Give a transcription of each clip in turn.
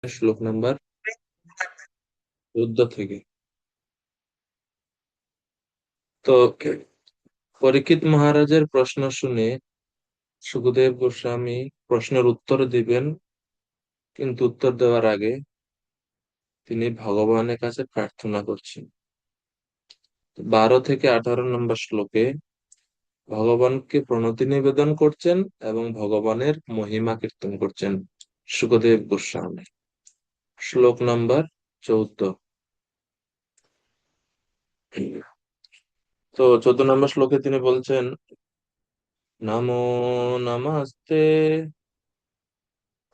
শ্লোক নাম্বার 14 থেকে। তো পরীক্ষিত মহারাজের প্রশ্ন শুনে সুখদেব গোস্বামী প্রশ্নের উত্তর দিবেন, কিন্তু উত্তর দেওয়ার আগে তিনি ভগবানের কাছে প্রার্থনা করছেন। 12 থেকে 18 নম্বর শ্লোকে ভগবানকে প্রণতি নিবেদন করছেন এবং ভগবানের মহিমা কীর্তন করছেন সুখদেব গোস্বামী। শ্লোক নাম্বার 14। তো 14 নম্বর শ্লোকে তিনি বলছেন, নমো নমস্তে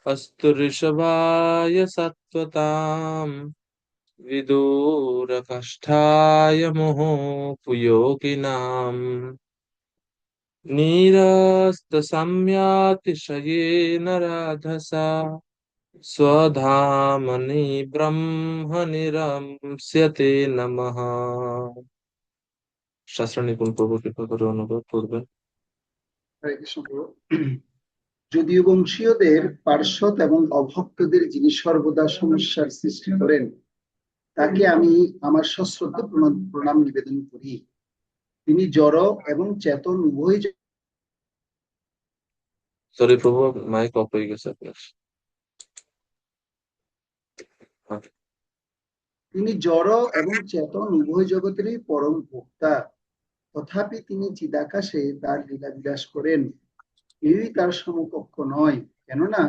अस्तु ऋषभाय सत्त्वताम् विदूर कष्टाय मुहुर्योगिनाम् निरस्त सम्यातिशयेन राधसा स्वधामनि ब्रह्म निरंस्यते नमः। শাস্ত্র নিপুণ প্রভু কৃপা করে অনুবাদ করবেন। হরে কৃষ্ণ প্রভু। যদিও বংশীয়দের পার্শ্বদ এবং অভক্তদের যিনি সর্বদা সমস্যার সৃষ্টি করেন, তাকে আমি আমার সশ্রদ্ধ প্রণাম নিবেদন করি। তিনি জড় এবং চেতন উভয় সরি প্রভু, মাইক অফ হয়ে গেছে আপনার। তিনি জড় এবং চেতন উভয় জগতেরই পরম ভোক্তা। তথাপি তিনি চিদাকাশে তার লীলা বিলাস করেন, কেউই তার সমকক্ষ নয়, কেননা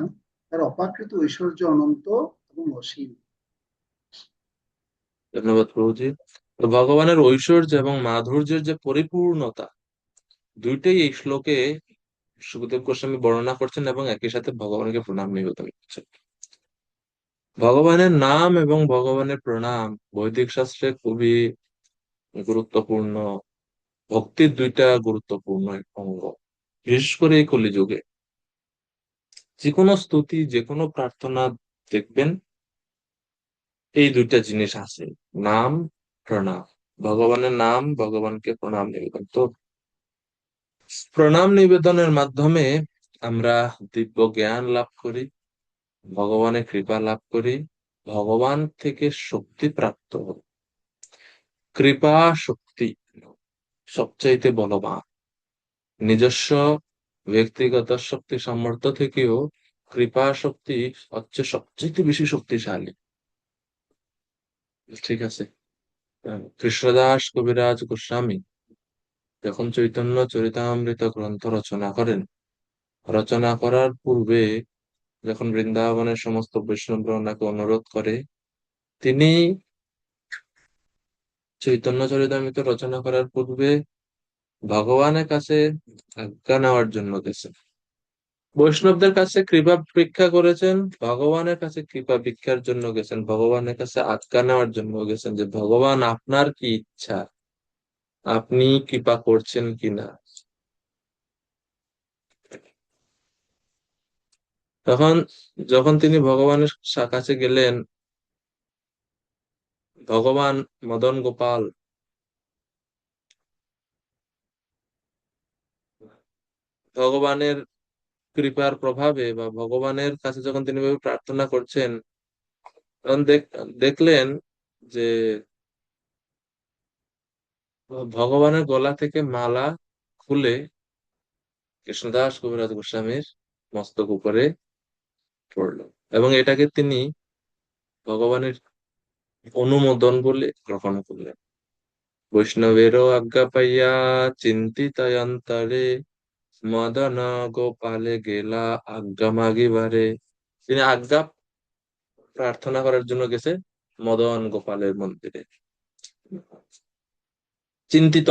তার অপাকৃত ঐশ্বর্য অনন্ত এবং অসীম। ধন্যবাদ প্রভুজি। তো ভগবানের ঐশ্বর্য এবং মাধুর্যের যে পরিপূর্ণতা, দুইটাই এই শ্লোকে সুখদেব গোস্বামী বর্ণনা করছেন এবং একই সাথে ভগবানকে প্রণাম নিবেদন করছেন। ভগবানের নাম এবং ভগবানের প্রণাম বৈদিক শাস্ত্রে খুবই গুরুত্বপূর্ণ, ভক্তির দুইটা গুরুত্বপূর্ণ অঙ্গ। বিশেষ করে এই কলিযুগে যে কোনো স্তুতি, যে কোনো প্রার্থনা দেখবেন এই দুইটা জিনিস আছে, নাম, প্রণাম। ভগবানের নাম, ভগবানকে প্রণাম নিবেদন। তো প্রণাম নিবেদনের মাধ্যমে আমরা দিব্য জ্ঞান লাভ করি, ভগবানের কৃপা লাভ করি, ভগবান থেকে শক্তি প্রাপ্ত হই। কৃপা শক্তি সবচাইতে বলবান। নিজস্ব ব্যক্তিগত শক্তি সামর্থ্য থেকেও কৃপা শক্তি হচ্ছে সবচেয়ে বেশি শক্তিশালী। ঠিক আছে। কৃষ্ণদাস কবিরাজ গোস্বামী যখন চৈতন্য চরিতামৃত গ্রন্থ রচনা করেন, রচনা করার পূর্বে যখন বৃন্দাবনের সমস্ত বৈষ্ণবরা ওনাকে অনুরোধ করে, তিনি চৈতন্য চরিতামৃত রচনা করার পূর্বে ভগবানের কাছে আজ্ঞা নেওয়ার জন্য গেছেন। বৈষ্ণবদের কাছে কৃপা ভিক্ষা করেছেন, ভগবানের কাছে কৃপা ভিক্ষার জন্য গেছেন, ভগবানের কাছে আজ্ঞা নেওয়ার জন্য গেছেন যে ভগবান আপনার কি ইচ্ছা, আপনি কৃপা করছেন কিনা। তখন যখন তিনি ভগবানের কাছে গেলেন, ভগবান মদন গোপাল ভগবানের কৃপার প্রভাবে বা ভগবানের কাছে যখন তিনি ভাবে প্রার্থনা করছেন, তখন দেখলেন যে ভগবানের গলা থেকে মালা খুলে কৃষ্ণদাস কবিরাজ গোস্বামীর মস্তক উপরে পড়লো এবং এটাকে তিনি ভগবানের অনুমোদন বলে গ্রহণ করলেন। বৈষ্ণবেরও আজ্ঞা পাইয়া চিন্তিতয়ন্তরে মদন গোপালে গেলা আজ্ঞা মাগিবারে। তিনি আজ্ঞা প্রার্থনা করার জন্য গেছে মদন গোপালের মন্দিরে। চিন্তিত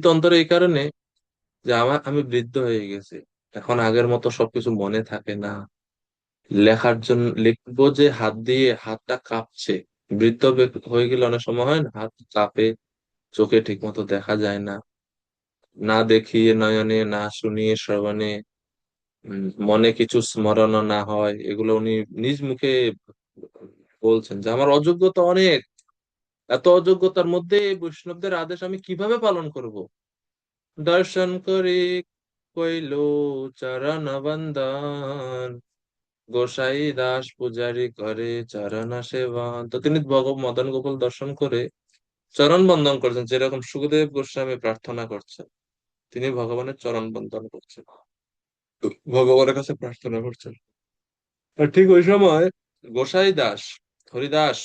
অন্তরে এই কারণে যে আমি বৃদ্ধ হয়ে গেছি, এখন আগের মতো সবকিছু মনে থাকে না, লেখার জন্য লিখবো যে হাত দিয়ে হাতটা কাঁপছে। বৃদ্ধ হয়ে গেলে অনেক সময় হয় না, হাত কাঁপে, চোখে ঠিক মতো দেখা যায় না, না দেখিয়ে নয়নে, না শুনিয়ে শ্রবণে, মনে কিছু স্মরণ না হয়, এগুলো উনি নিজ মুখে বলছেন যে আমার অযোগ্যতা অনেক, এত অযোগ্যতার মধ্যে এই বৈষ্ণবদের আদেশ আমি কিভাবে পালন করব। দর্শন করি কইল চরণ বন্দন, গোসাই দাস পূজারি করে চরণ সেবন। তো তিনি মদন গোপাল দর্শন করে চরণ বন্দন করছেন, যেরকম সুখদেব গোস্বামী প্রার্থনা করছেন। তিনি ভগবানের চরণ বন্দন করছেন, ভগবানের কাছে প্রার্থনা করছেন। আর ঠিক ওই সময় গোসাই দাস, হরিদাস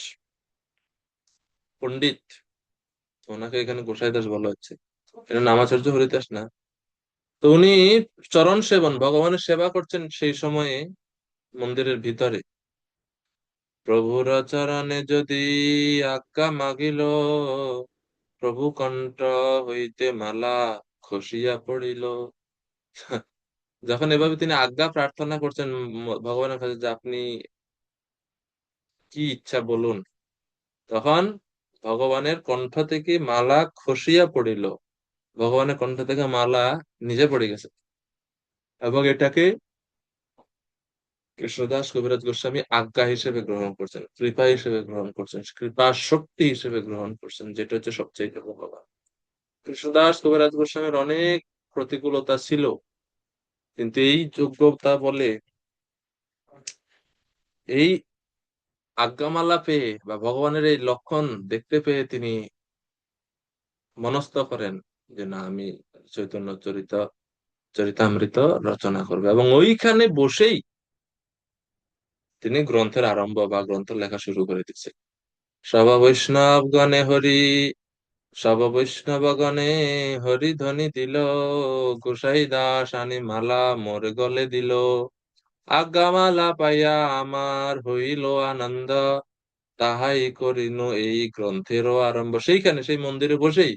পণ্ডিত, ওনাকে এখানে গোসাই দাস বলা হচ্ছে, এটা নামাচার্য হরিদাস না। তো উনি চরণ সেবন, ভগবানের সেবা করছেন সেই সময়ে মন্দিরের ভিতরে। প্রভুর চরণে যদি আজ্ঞা মাগিল, প্রভু কণ্ঠ হইতে মালা খসিয়া পড়িল। যখন এভাবে তিনি আজ্ঞা প্রার্থনা করছেন ভগবানের কাছে, যে আপনি কি ইচ্ছা বলুন, তখন ভগবানের কণ্ঠ থেকে মালা খসিয়া পড়িল। ভগবানের কণ্ঠ থেকে মালা নিজে পড়ে গেছে, এবং এটাকে কৃষ্ণদাস কবিরাজ গোস্বামী আজ্ঞা হিসেবে গ্রহণ করছেন, কৃপা হিসেবে গ্রহণ করছেন, কৃপা শক্তি হিসেবে গ্রহণ করছেন, যেটা হচ্ছে সবচেয়ে ভগবান। কৃষ্ণদাস কবিরাজ গোস্বামীর অনেক প্রতিকূলতা ছিল, কিন্তু এই যোগ্যতা বলে, এই আজ্ঞামালা পেয়ে বা ভগবানের এই লক্ষণ দেখতে পেয়ে তিনি মনস্থ করেন যে না, আমি চৈতন্য চরিতামৃত রচনা করবে, এবং ওইখানে বসেই তিনি গ্রন্থের আরম্ভ বা গ্রন্থ লেখা শুরু করে দিচ্ছে। সব বৈষ্ণব গণে হরি, সব বৈষ্ণব গণে হরি ধ্বনি দিল, গোসাই দাস আনি মালা মোর গলে দিল, আজ্ঞামালা পাইয়া আমার হইল আনন্দ, তাহাই করিনু এই গ্রন্থেরও আরম্ভ। সেইখানে সেই মন্দিরে বসেই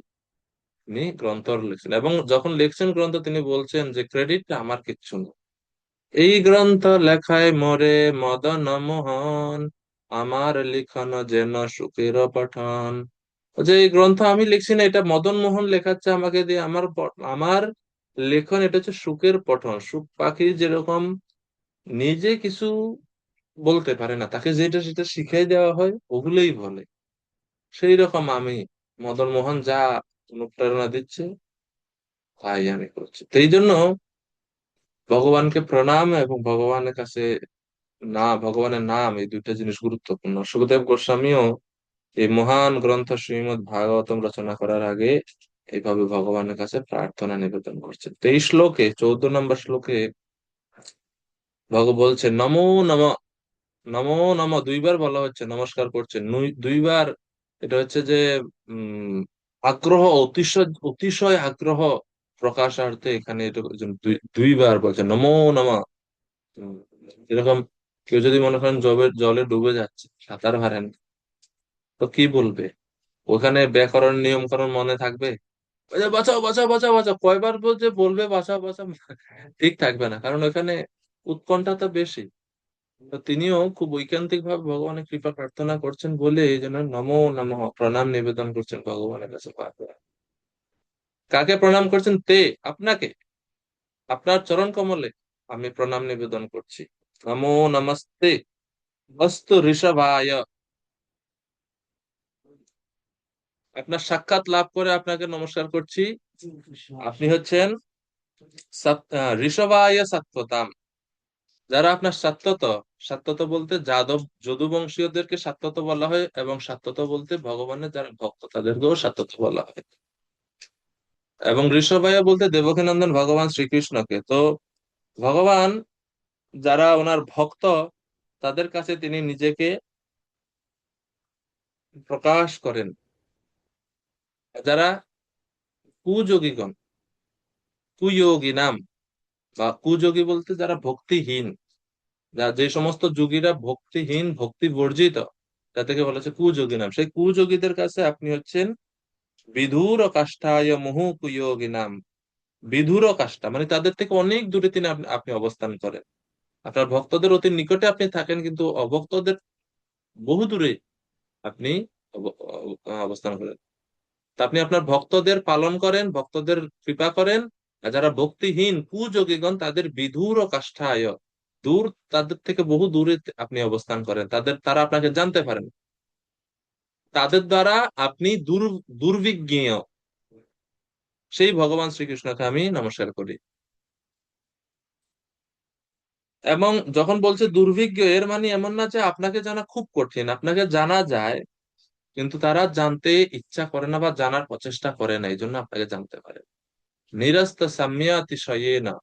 তিনি গ্রন্থ লিখছেন, এবং যখন লিখছেন গ্রন্থ তিনি বলছেন যে ক্রেডিটটা আমার কিচ্ছু না, এই গ্রন্থ লেখায় মোরে মদন মোহন, আমার লিখন যেন সুখের পঠন। যে এই গ্রন্থ আমি লিখছি না, এটা মদন মোহন লেখাচ্ছে আমাকে দিয়ে, আমার লেখন এটা হচ্ছে সুখের পঠন। সুখ পাখি যেরকম নিজে কিছু বলতে পারে না, তাকে যেটা সেটা শিখাই দেওয়া হয়, ওগুলোই বলে। সেই রকম আমি, মদন মোহন যা অনুপ্রেরণা দিচ্ছে তাই আমি করছি। তো এই জন্য ভগবানকে প্রণাম এবং ভগবানের কাছে ভগবানের নাম, এই দুইটা জিনিস গুরুত্বপূর্ণ। সুখদেব গোস্বামীও এই মহান গ্রন্থ শ্রীমদ্ ভাগবতম রচনা করার আগে এইভাবে ভগবানের কাছে প্রার্থনা নিবেদন করছেন। 23 শ্লোকে, 14 নম্বর শ্লোকে বলছেন নমো নম, নমো নম দুইবার বলা হচ্ছে, নমস্কার করছেন দুইবার। এটা হচ্ছে যে উম আগ্রহ, অতিশয় অতিশয় আগ্রহ প্রকাশার্থে এখানে এটা দুইবার বলছেন নমো নম। উম, এরকম কেউ যদি মনে করেন জলে জলে ডুবে যাচ্ছে, সাঁতার পারেন, তো কি বলবে? ওখানে ব্যাকরণ নিয়ম কানুন মনে থাকবে? ওই যে বাঁচাও বাঁচাও বাঁচাও বাঁচাও, কয়বার বলছে বলবে বাঁচাও বাঁচাও, ঠিক থাকবে না, কারণ ওখানে উৎকণ্ঠাটা বেশি। তো তিনিও খুব ঐকান্তিক ভাবে ভগবানের কৃপা প্রার্থনা করছেন বলে এই জন্য নমো নমঃ প্রণাম নিবেদন করছেন ভগবানের কাছে বারবার। কাকে প্রণাম করছেন? আপনাকে, আপনার চরণ কমলে আমি প্রণাম নিবেদন করছি। নমো নমস্তে অস্তু ঋষভায়, আপনার সাক্ষাৎ লাভ করে আপনাকে নমস্কার করছি। আপনি হচ্ছেন ঋষভায় সত্যতাম, যারা আপনার সাত্যত, সাত্যত বলতে যদু বংশীয়দেরকে সাত্যত বলা হয়, এবং সাত্যত বলতে ভগবানের যারা ভক্ত তাদেরকেও সাত্যত বলা হয়, এবং ঋষভায়া বলতে দেবকীনন্দন ভগবান শ্রীকৃষ্ণকে। তো ভগবান যারা ওনার ভক্ত তাদের কাছে তিনি নিজেকে প্রকাশ করেন। যারা কুযোগীগণ, কুযোগী নাম, বা কুযোগী বলতে যারা ভক্তিহীন, যে সমস্ত যোগীরা ভক্তিহীন, ভক্তি বর্জিত, তাদেরকে বলা হচ্ছে কুযোগী নাম। সেই কুযোগীদের কাছে আপনি হচ্ছেন বিধুর কাষ্ঠায় মুহু কুযোগী নাম। বিধুর কাষ্ঠা মানে তাদের থেকে অনেক দূরে তিনি আপনি অবস্থান করেন। আপনার ভক্তদের অতি নিকটে আপনি থাকেন, কিন্তু অভক্তদের বহু দূরে আপনি অবস্থান করেন। তা আপনি আপনার ভক্তদের পালন করেন, ভক্তদের কৃপা করেন। আর যারা ভক্তিহীন কুযোগীগণ তাদের বিধুর কাষ্ঠায়, দূর, তাদের থেকে বহু দূরে আপনি অবস্থান করেন, তারা আপনাকে জানতে পারেন, তাদের দ্বারা আপনি দুর্বিজ্ঞ, সেই ভগবান শ্রীকৃষ্ণকে আমি নমস্কার করি। এবং যখন বলছে দুর্ভিজ্ঞ, এর মানে এমন না যে আপনাকে জানা খুব কঠিন, আপনাকে জানা যায়, কিন্তু তারা জানতে ইচ্ছা করে না বা জানার প্রচেষ্টা করে না, এই জন্য আপনাকে জানতে পারে। নিরস্ত সাম্য অতিশয়ে না,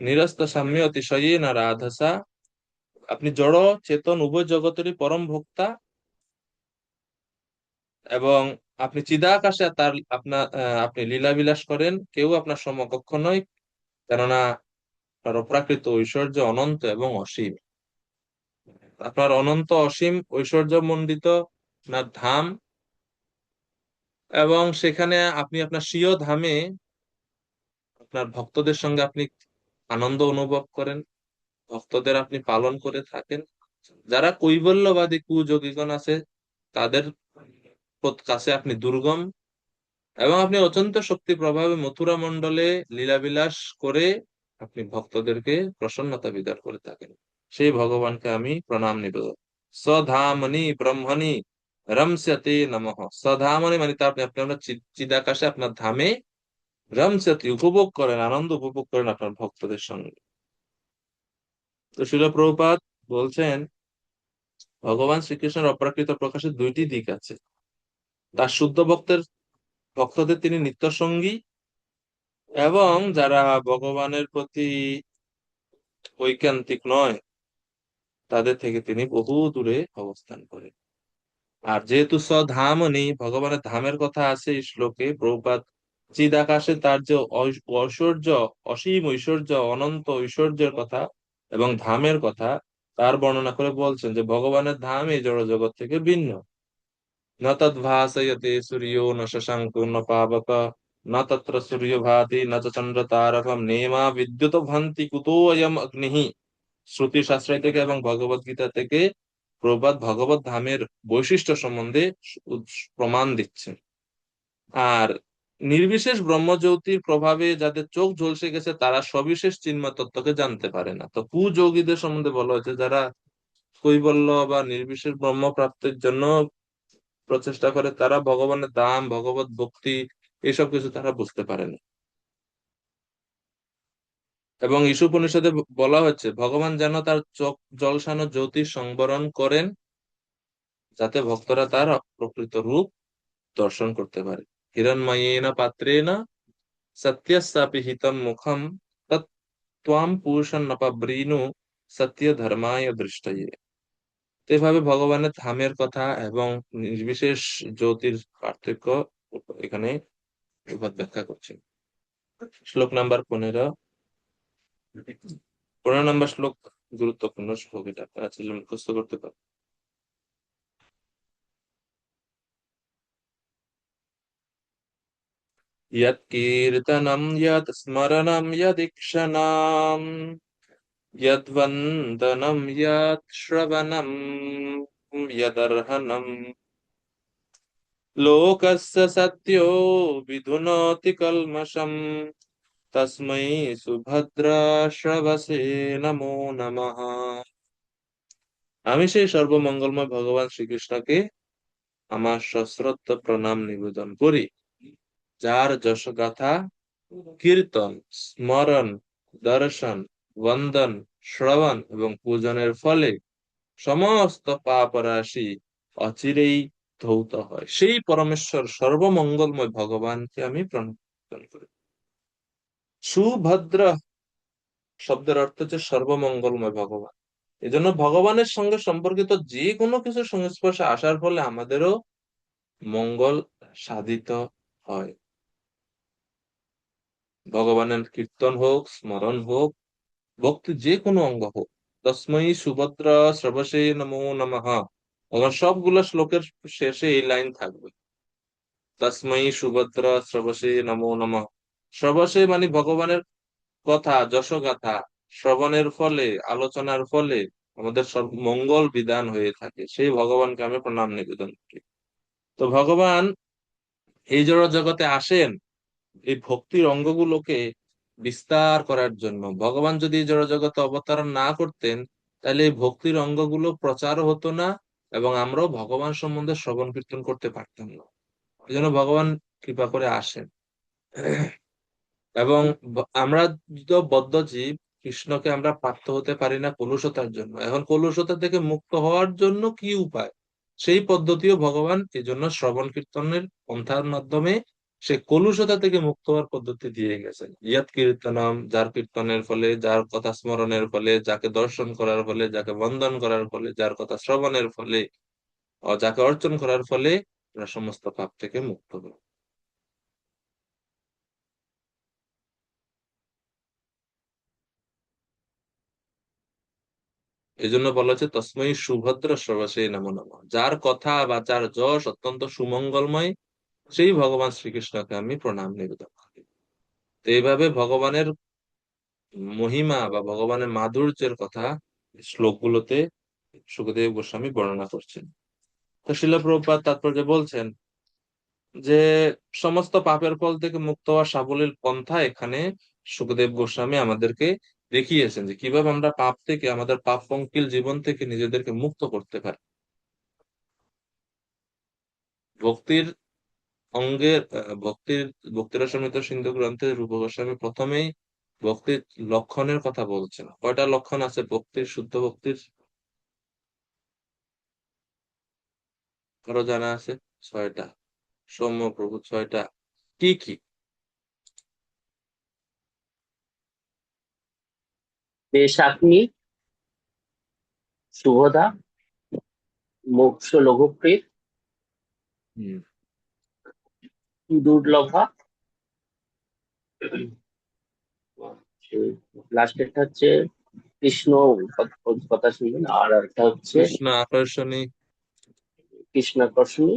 নিরস্ত সাম্য অতিশয়ে না রাধসা, আপনি জড় চেতন উভয় জগতেরই পরম ভোক্তা, এবং আপনি চিদাকাশে তার আপনি লীলা বিলাস করেন, কেউ আপনার সমকক্ষ নয়, কেননা আপনার অপ্রাকৃত ঐশ্বর্য অনন্ত এবং অসীম। আপনার অনন্ত অসীম ঐশ্বর্য মণ্ডিত আপনার ধাম, এবং সেখানে আপনি আপনার স্বীয় ধামে আপনার ভক্তদের সঙ্গে আপনি আনন্দ অনুভব করেন, ভক্তদের আপনি পালন করে থাকেন। যারা কৈবল্যবাদী কুযোগীগণ আছে তাদের কাছে আপনি দুর্গম, এবং আপনি অত্যন্ত শক্তি প্রভাবে মথুরা মণ্ডলে লীলাবিলাস করে আপনি ভক্তদেরকে প্রসন্নতা বিদার করে থাকেন। সেই ভগবানকে আমি প্রণাম নিবেদন। স্বধামনি ব্রহ্মণি রমস্যতে নমঃ। স্বধামনি মানে তা আপনি আপনি আপনার চিদাকাশে আপনার ধামে রমস্যতে উপভোগ করেন, আনন্দ উপভোগ করেন আপনার ভক্তদের সঙ্গে। তো শিল প্রভুপাদ বলছেন, ভগবান শ্রীকৃষ্ণের অপ্রাকৃত প্রকাশের দুইটি দিক আছে। তার শুদ্ধ ভক্তদের তিনি নিত্য সঙ্গী, এবং যারা ভগবানের প্রতি ঐকান্তিক নয় তাদের থেকে তিনি বহু দূরে অবস্থান করেন। আর যেহেতু স্বধামনি ভগবানের ধামের কথা আছে এই শ্লোকে, প্রভুপাদ চিদাকাশে তার যে ঐশ্বর্য, অসীম ঐশ্বর্য, অনন্ত ঐশ্বর্যের কথা এবং ধামের কথা তার বর্ণনা করে বলছেন যে ভগবানের ধাম এই জড় জগৎ থেকে ভিন্ন। ন তদ্ভাসয়তে সূর্যো ন শশাঙ্কো ন পাবক, ন তত্র সূর্য ভাতি ন চ চন্দ্র তারকম নেমা বিদ্যুৎ ভান্তি কুতো অয়ম অগ্নিঃ। শ্রুতি শাস্ত্র থেকে এবং ভগবত গীতা থেকে প্রবাদ ভগবত ধামের বৈশিষ্ট্য সম্বন্ধে প্রমাণ দিচ্ছে। আর নির্বিশেষ ব্রহ্মজ্যোতির প্রভাবে যাদের চোখ ঝলসে গেছে তারা সবিশেষ চিন্ময় তত্ত্বকে জানতে পারে না। তো কুযোগীদের সম্বন্ধে বলা হয়েছে যারা কৈবল্য বা নির্বিশেষ ব্রহ্ম প্রাপ্তির জন্য প্রচেষ্টা করে, তারা ভগবানের দাম, ভগবত ভক্তি এসব কিছু তারা বুঝতে পারে না। এবং ঈশোপনিষদে বলা হচ্ছে ভগবান যেন তার চোখ ঝলসানো জ্যোতি সংবরণ করেন, যাতে ভক্তরা তার প্রকৃত রূপ দর্শন করতে পারে। হিরণ্ময়েন পাত্রেণ সত্যস্যাপি হিতম মুখম তৎ ত্বাম পুরুষন্নপাবৃণু সত্য ধর্মায় দৃষ্টয়ে। তো এভাবে ভগবানের ধামের কথা এবং নির্বিশেষ জ্যোতির পার্থক্য এখানে প্রভাত ব্যাখ্যা করছেন। শ্লোক নাম্বার 15। 15 নম্বর শ্লোক গুরুত্বপূর্ণ শ্লোক, এটা আপনারা চাইলে মুখস্থ করতে পারেন। यत् कीर्तनं यत् स्मरणं यदीक्षणाम् यद्वन्दनं यत् श्रवणं यदर्हणम् लोकस्य सत्यो विधुनोति कल्मषम् तस्मै सुभद्राश्रवसे नमो नमः। আমি সেই সর্বমঙ্গলময় ভগবান শ্রীকৃষ্ণকে আমার সশ্রদ্ধ প্রণাম নিবেদন করি, যার যশগাথা কীর্তন, স্মরণ, দর্শন, বন্দন, শ্রবণ এবং পূজনের ফলে সমস্ত পাপ রাশি অচিরেই ধৌত হয়। সেই পরমেশ্বর সর্বমঙ্গলময় ভগবানকে আমি প্রণাম করি। সুভদ্র শব্দের অর্থ হচ্ছে সর্বমঙ্গলময় ভগবান। এজন্য ভগবানের সঙ্গে সম্পর্কিত যে কোনো কিছু সংস্পর্শে আসার ফলে আমাদেরও মঙ্গল সাধিত হয়। ভগবানের কীর্তন হোক, স্মরণ হোক, ভক্তি যে কোনো অঙ্গ হোক। তস্মৈ সুভদ্রা শ্রবসে নমো নমঃ। আমার সবগুলো শ্লোকের শেষে এই লাইন থাকবে, তস্মৈ সুভদ্রা শ্রবসে নমো নমঃ। শ্রবসে মানে ভগবানের কথা, যশগাথা শ্রবণের ফলে, আলোচনার ফলে আমাদের সব মঙ্গল বিধান হয়ে থাকে, সেই ভগবানকে আমি প্রণাম নিবেদন করি। তো ভগবান এই জড় জগতে আসেন এই ভক্তির অঙ্গগুলোকে বিস্তার করার জন্য। ভগবান যদি এই জড় জগতে অবতরণ না করতেন তাহলে এই ভক্তির অঙ্গগুলো প্রচার হতো না, এবং আমরাও ভগবান সম্বন্ধে শ্রবণ কীর্তন করতে পারতাম না। এই জন্য ভগবান কৃপা করে আসেন। এবং আমরা তো বদ্ধ জীব, কৃষ্ণকে আমরা প্রাপ্ত হতে পারি না কলুষতার জন্য। এখন কলুষতা থেকে মুক্ত হওয়ার জন্য কি উপায়, সেই পদ্ধতিও ভগবান এই জন্য শ্রবণ কীর্তনের পন্থার মাধ্যমে সে কলুষতা থেকে মুক্ত হওয়ার পদ্ধতি দিয়ে গেছেন। ইয়াত কীর্তনম, যার কীর্তনের ফলে, যার কথা স্মরণের ফলে, যাকে দর্শন করার ফলে, যাকে বন্দন করার ফলে, যার কথা শ্রবণের ফলে, যাকে অর্চন করার ফলে আমরা সমস্ত পাপ থেকে মুক্ত হই। এই জন্য বলা হচ্ছে তস্মৈ সুভদ্র সর্বশে নমো নমঃ, যার কথা বা যার যশ অত্যন্ত সুমঙ্গলময়, সেই ভগবান শ্রীকৃষ্ণকে আমি প্রণাম নিবেদন করি। তো এইভাবে ভগবানের মহিমা বা ভগবানের মাধুর্যের কথা শ্লোকগুলোতে সুখদেব গোস্বামী বর্ণনা করছেন। তো শিল প্রভুপাদ তাৎপর্যে বলছেন যে সমস্ত পাপের ফল থেকে মুক্ত হওয়ার সাবলীল পন্থা এখানে সুখদেব গোস্বামী আমাদেরকে দেখিয়েছেন, যে কিভাবে আমরা পাপ থেকে, আমাদের পাপ পঙ্কিল জীবন থেকে নিজেদেরকে মুক্ত করতে পারি। ভক্তির অঙ্গের ভক্তির ভক্তিরসামৃত সিন্ধু গ্রন্থে রূপ গোস্বামী প্রথমেই ভক্তির লক্ষণের কথা বলছেন। কয়টা লক্ষণ আছে ভক্তির, শুদ্ধ ভক্তির? কারো জানা আছে? 6টা। সৌম্য প্রভু, 6টা কি কি? দেশাগ্নি, শুভদা, মোক্ষ লঘুপ্রীত, হুম। দুর্লভা, লাস্টেরটা হচ্ছে কৃষ্ণ কথা শুনবেন, আর একটা হচ্ছে কৃষ্ণ আকর্ষণী, কৃষ্ণাকর্ষণী।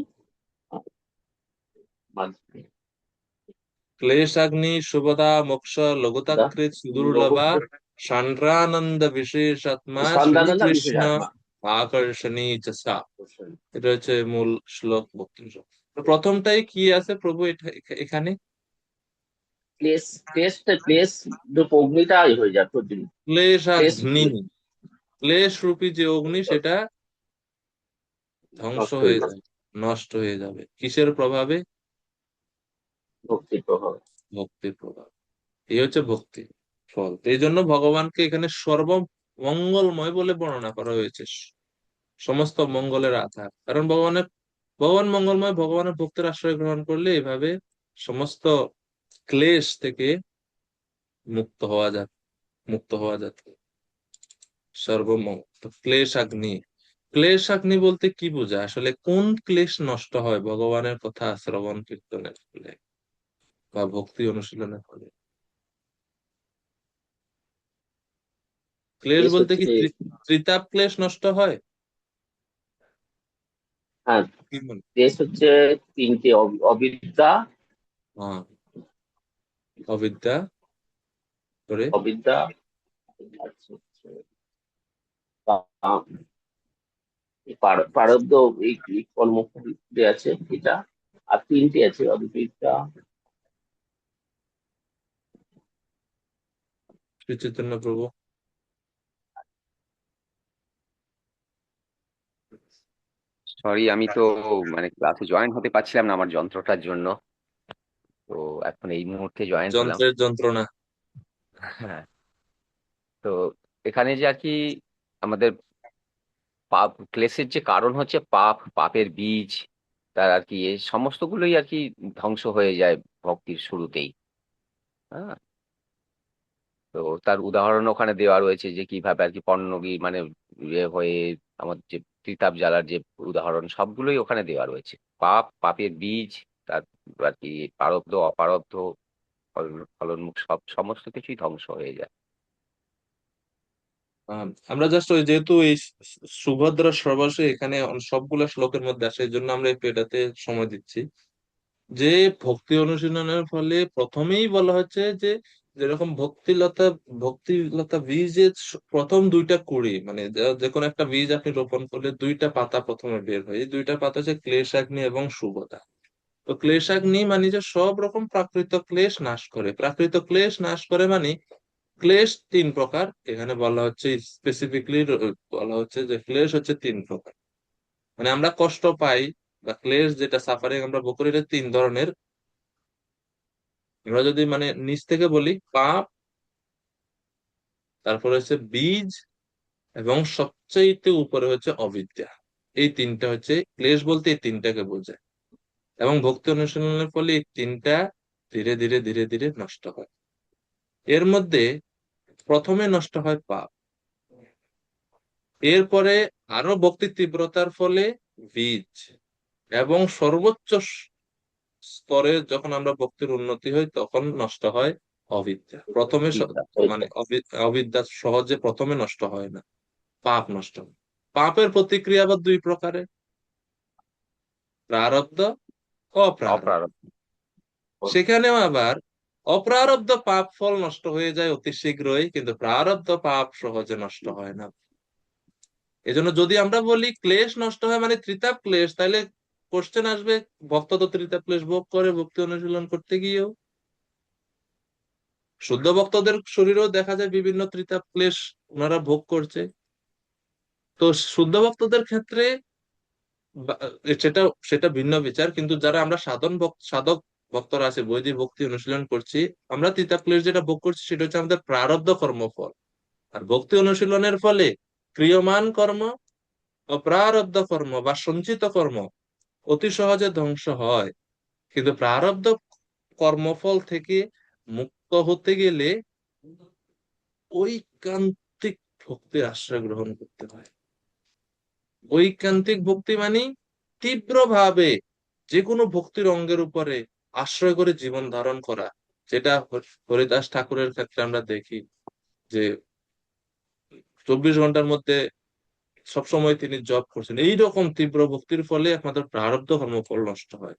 ক্লেশাগ্নি, শুভদা, মোক্ষ লঘুতাকৃত, সুদুর্লভা, লঘুপ্রীত, সান্দ্রানন্দ বিশেষাত্মা, সন্দানন্দা বিশেষ শ্রীকৃষ্ণ আত্মা। আকর্ষণী চ সা। এটা হচ্ছে মূল শ্লোক ভক্তির। তো প্রথমটাই কি আছে প্রভু এখানে? ক্লেশ, ক্লেশ অগ্নিটা হয়ে যায় প্রতিদিন। ক্লেশ ক্লেশাগ্নি, ক্লেশ রূপী যে অগ্নি সেটা ধ্বংস নষ্ট হয়ে হয়ে যায় যাবে, নষ্ট হয়ে যাবে। কিসের প্রভাবে? ভক্তির প্রভাব। ভক্তির প্রভাব। এই হচ্ছে ভক্তি ফল। তো এই জন্য ভগবানকে এখানে সর্বমঙ্গলময় বলে বর্ণনা করা হয়েছে, সমস্ত মঙ্গলের আধার। কারণ ভগবান মঙ্গলময়, ভগবানের ভক্তের আশ্রয় গ্রহণ করলে এভাবে সমস্ত ক্লেশ থেকে মুক্ত হওয়া যায়, মুক্ত হওয়া যাবে। সর্বমঙ্গল। তো ক্লেশাগ্নি, ক্লেশাগ্নি বলতে কি বোঝায় আসলে? কোন ক্লেশ নষ্ট হয় ভগবানের কথা শ্রবণ কীর্তনের ফলে বা ভক্তি অনুশীলনের ফলে? ক্লেশ ক্লেশ বলতে হচ্ছে, কি ত্রিতাপ ক্লেশ নষ্ট হয়? হ্যাঁ, কি মনে? ক্লেশ হচ্ছে তিনটে: অবিদ্যা, হ্যাঁ, অবিদ্যা করে অবিদ্যা, আচ্ছা, আচ্ছা, প্রারব্ধ, এই কর্ম যে আছে এটা। আর তিনটে আছে: অবিদ্যা, শ্রী চৈতন্য প্রভু। সরি, আমি তো মানে ক্লাসে জয়েন হতে পারছিলাম না আমার যন্ত্রটার জন্য। তো এখন এই মুহূর্তে জয়েন হলাম। যন্ত্রের যন্ত্রণা। হ্যাঁ। তো এখানে যে আর কি আমাদের পাপ ক্লেশের যে কারণ হচ্ছে পাপ, পাপের বীজ, তার আর কি এই সমস্তগুলোই আর কি ধ্বংস হয়ে যায় ভক্তির শুরুতেই। হ্যাঁ। তো তার উদাহরণ ওখানে দেওয়া রয়েছে যে কিভাবে আর কি পণ্যগী মানে ইয়ে হয়ে আমাদের যে ত্রিতাপ জ্বালার যে উদাহরণ সবগুলোই ওখানে দেওয়া রয়েছে। পাপ, পাপের বীজ, তার আর কি প্রারব্ধ, অপারব্ধ, ফলনমুখ সব সমস্ত কিছুই ধ্বংস হয়ে যায়। আমরা জাস্ট ওই যেহেতু এই সুভদ্রা সর্বস্ব এখানে সবগুলা শ্লোকের মধ্যে আসে, এই জন্য আমরা একটু এটাতে সময় দিচ্ছি। যে ভক্তি অনুশীলনের ফলে প্রথমেই বলা হচ্ছে যে যেরকম ভক্তিলতা বীজের প্রথম দুইটা কুড়ি, মানে যে কোনো একটা বীজ আপনি রোপণ করলে দুইটা পাতা প্রথমে বের হয়। এই দুইটা পাতা হচ্ছে ক্লেশাগ্নি এবং শুভদা। তো ক্লেশাগ্নি মানে যে সব রকম প্রাকৃত ক্লেশ নাশ করে, প্রাকৃত ক্লেশ নাশ করে মানে ক্লেশ 3 প্রকার এখানে বলা হচ্ছে, স্পেসিফিকলি বলা হচ্ছে যে ক্লেশ হচ্ছে 3 প্রকার। মানে আমরা কষ্ট পাই বা ক্লেশ যেটা সাফারিং আমরা ভোগ করি, এটা 3 ধরনের। আমরা যদি মানে নিচ থেকে বলি, পাপ, তারপরে হচ্ছে বীজ, এবং সবচাইতে উপরে হচ্ছে অবিদ্যা। এই তিনটা হচ্ছে ক্লেশ, বলতে এই তিনটাকে বোঝায়। এবং ভক্তি অনুশীলনের ফলে এই তিনটা ধীরে ধীরে ধীরে ধীরে নষ্ট হয়। এর মধ্যে প্রথমে নষ্ট হয় পাপ, এরপরে আরো ভক্তির তীব্রতার ফলে বীজ, এবং সর্বোচ্চ স্তরে যখন আমরা ভক্তির উন্নতি হয় তখন নষ্ট হয় অবিদ্যা। প্রথমে বিদ্যা, তাই তো? মানে অবিদ্যা সহজে প্রথমে নষ্ট হয় না, পাপ নষ্ট হয়। পাপের প্রতিক্রিয়া আবার দুই প্রকারের, প্রারব্ধ, অপ্রারব্ধ। অপ্রারব্ধ। সেখানেও আবার অপ্রারব্ধ পাপ ফল নষ্ট হয়ে যায় অতি শীঘ্রই, কিন্তু প্রারব্ধ পাপ সহজে নষ্ট হয় না। এজন্য যদি আমরা বলি ক্লেশ নষ্ট হয় মানে ত্রিতাপ ক্লেশ, তাহলে কোশ্চেন আসবে, ভক্ত তো ত্রিতাপ ক্লেশ ভোগ করে ভক্তি অনুশীলন করতে গিয়েও। শুদ্ধ ভক্তদের শরীরেও দেখা যায় বিভিন্ন ত্রিতাপ ক্লেশ ওনারা ভোগ করছে। তো শুদ্ধ ভক্তদের ক্ষেত্রে বা- সেটা সেটা ভিন্ন বিচার, কিন্তু যারা আমরা সাধক ভক্তরা আছে, বৈদিক ভক্তি অনুশীলন করছি, আমরা ত্রিতাপ ক্লেশ যেটা ভোগ করছি সেটা হচ্ছে আমাদের প্রারব্ধ কর্মফল। আর ভক্তি অনুশীলনের ফলে ক্রিয়মান কর্ম ও প্রারব্ধ কর্ম বা সঞ্চিত কর্ম অতি সহজে ধ্বংস হয়। কিন্তু প্রারব্ধ কর্মফল থেকে মুক্ত হতে গেলে ঐকান্তিক ভক্তির আশ্রয় গ্রহণ করতে হয়। ঐকান্তিক ভক্তি মানে তীব্রভাবে যে কোনো ভক্তির অঙ্গের উপরে আশ্রয় করে জীবন ধারণ করা, যেটা হরিদাস ঠাকুরের ক্ষেত্রে আমরা দেখি যে 24 ঘন্টার মধ্যে সবসময় তিনি জপ করছেন। এইরকম তীব্র ভক্তির ফলে একমাত্র প্রারব্ধ কর্মফল নষ্ট হয়।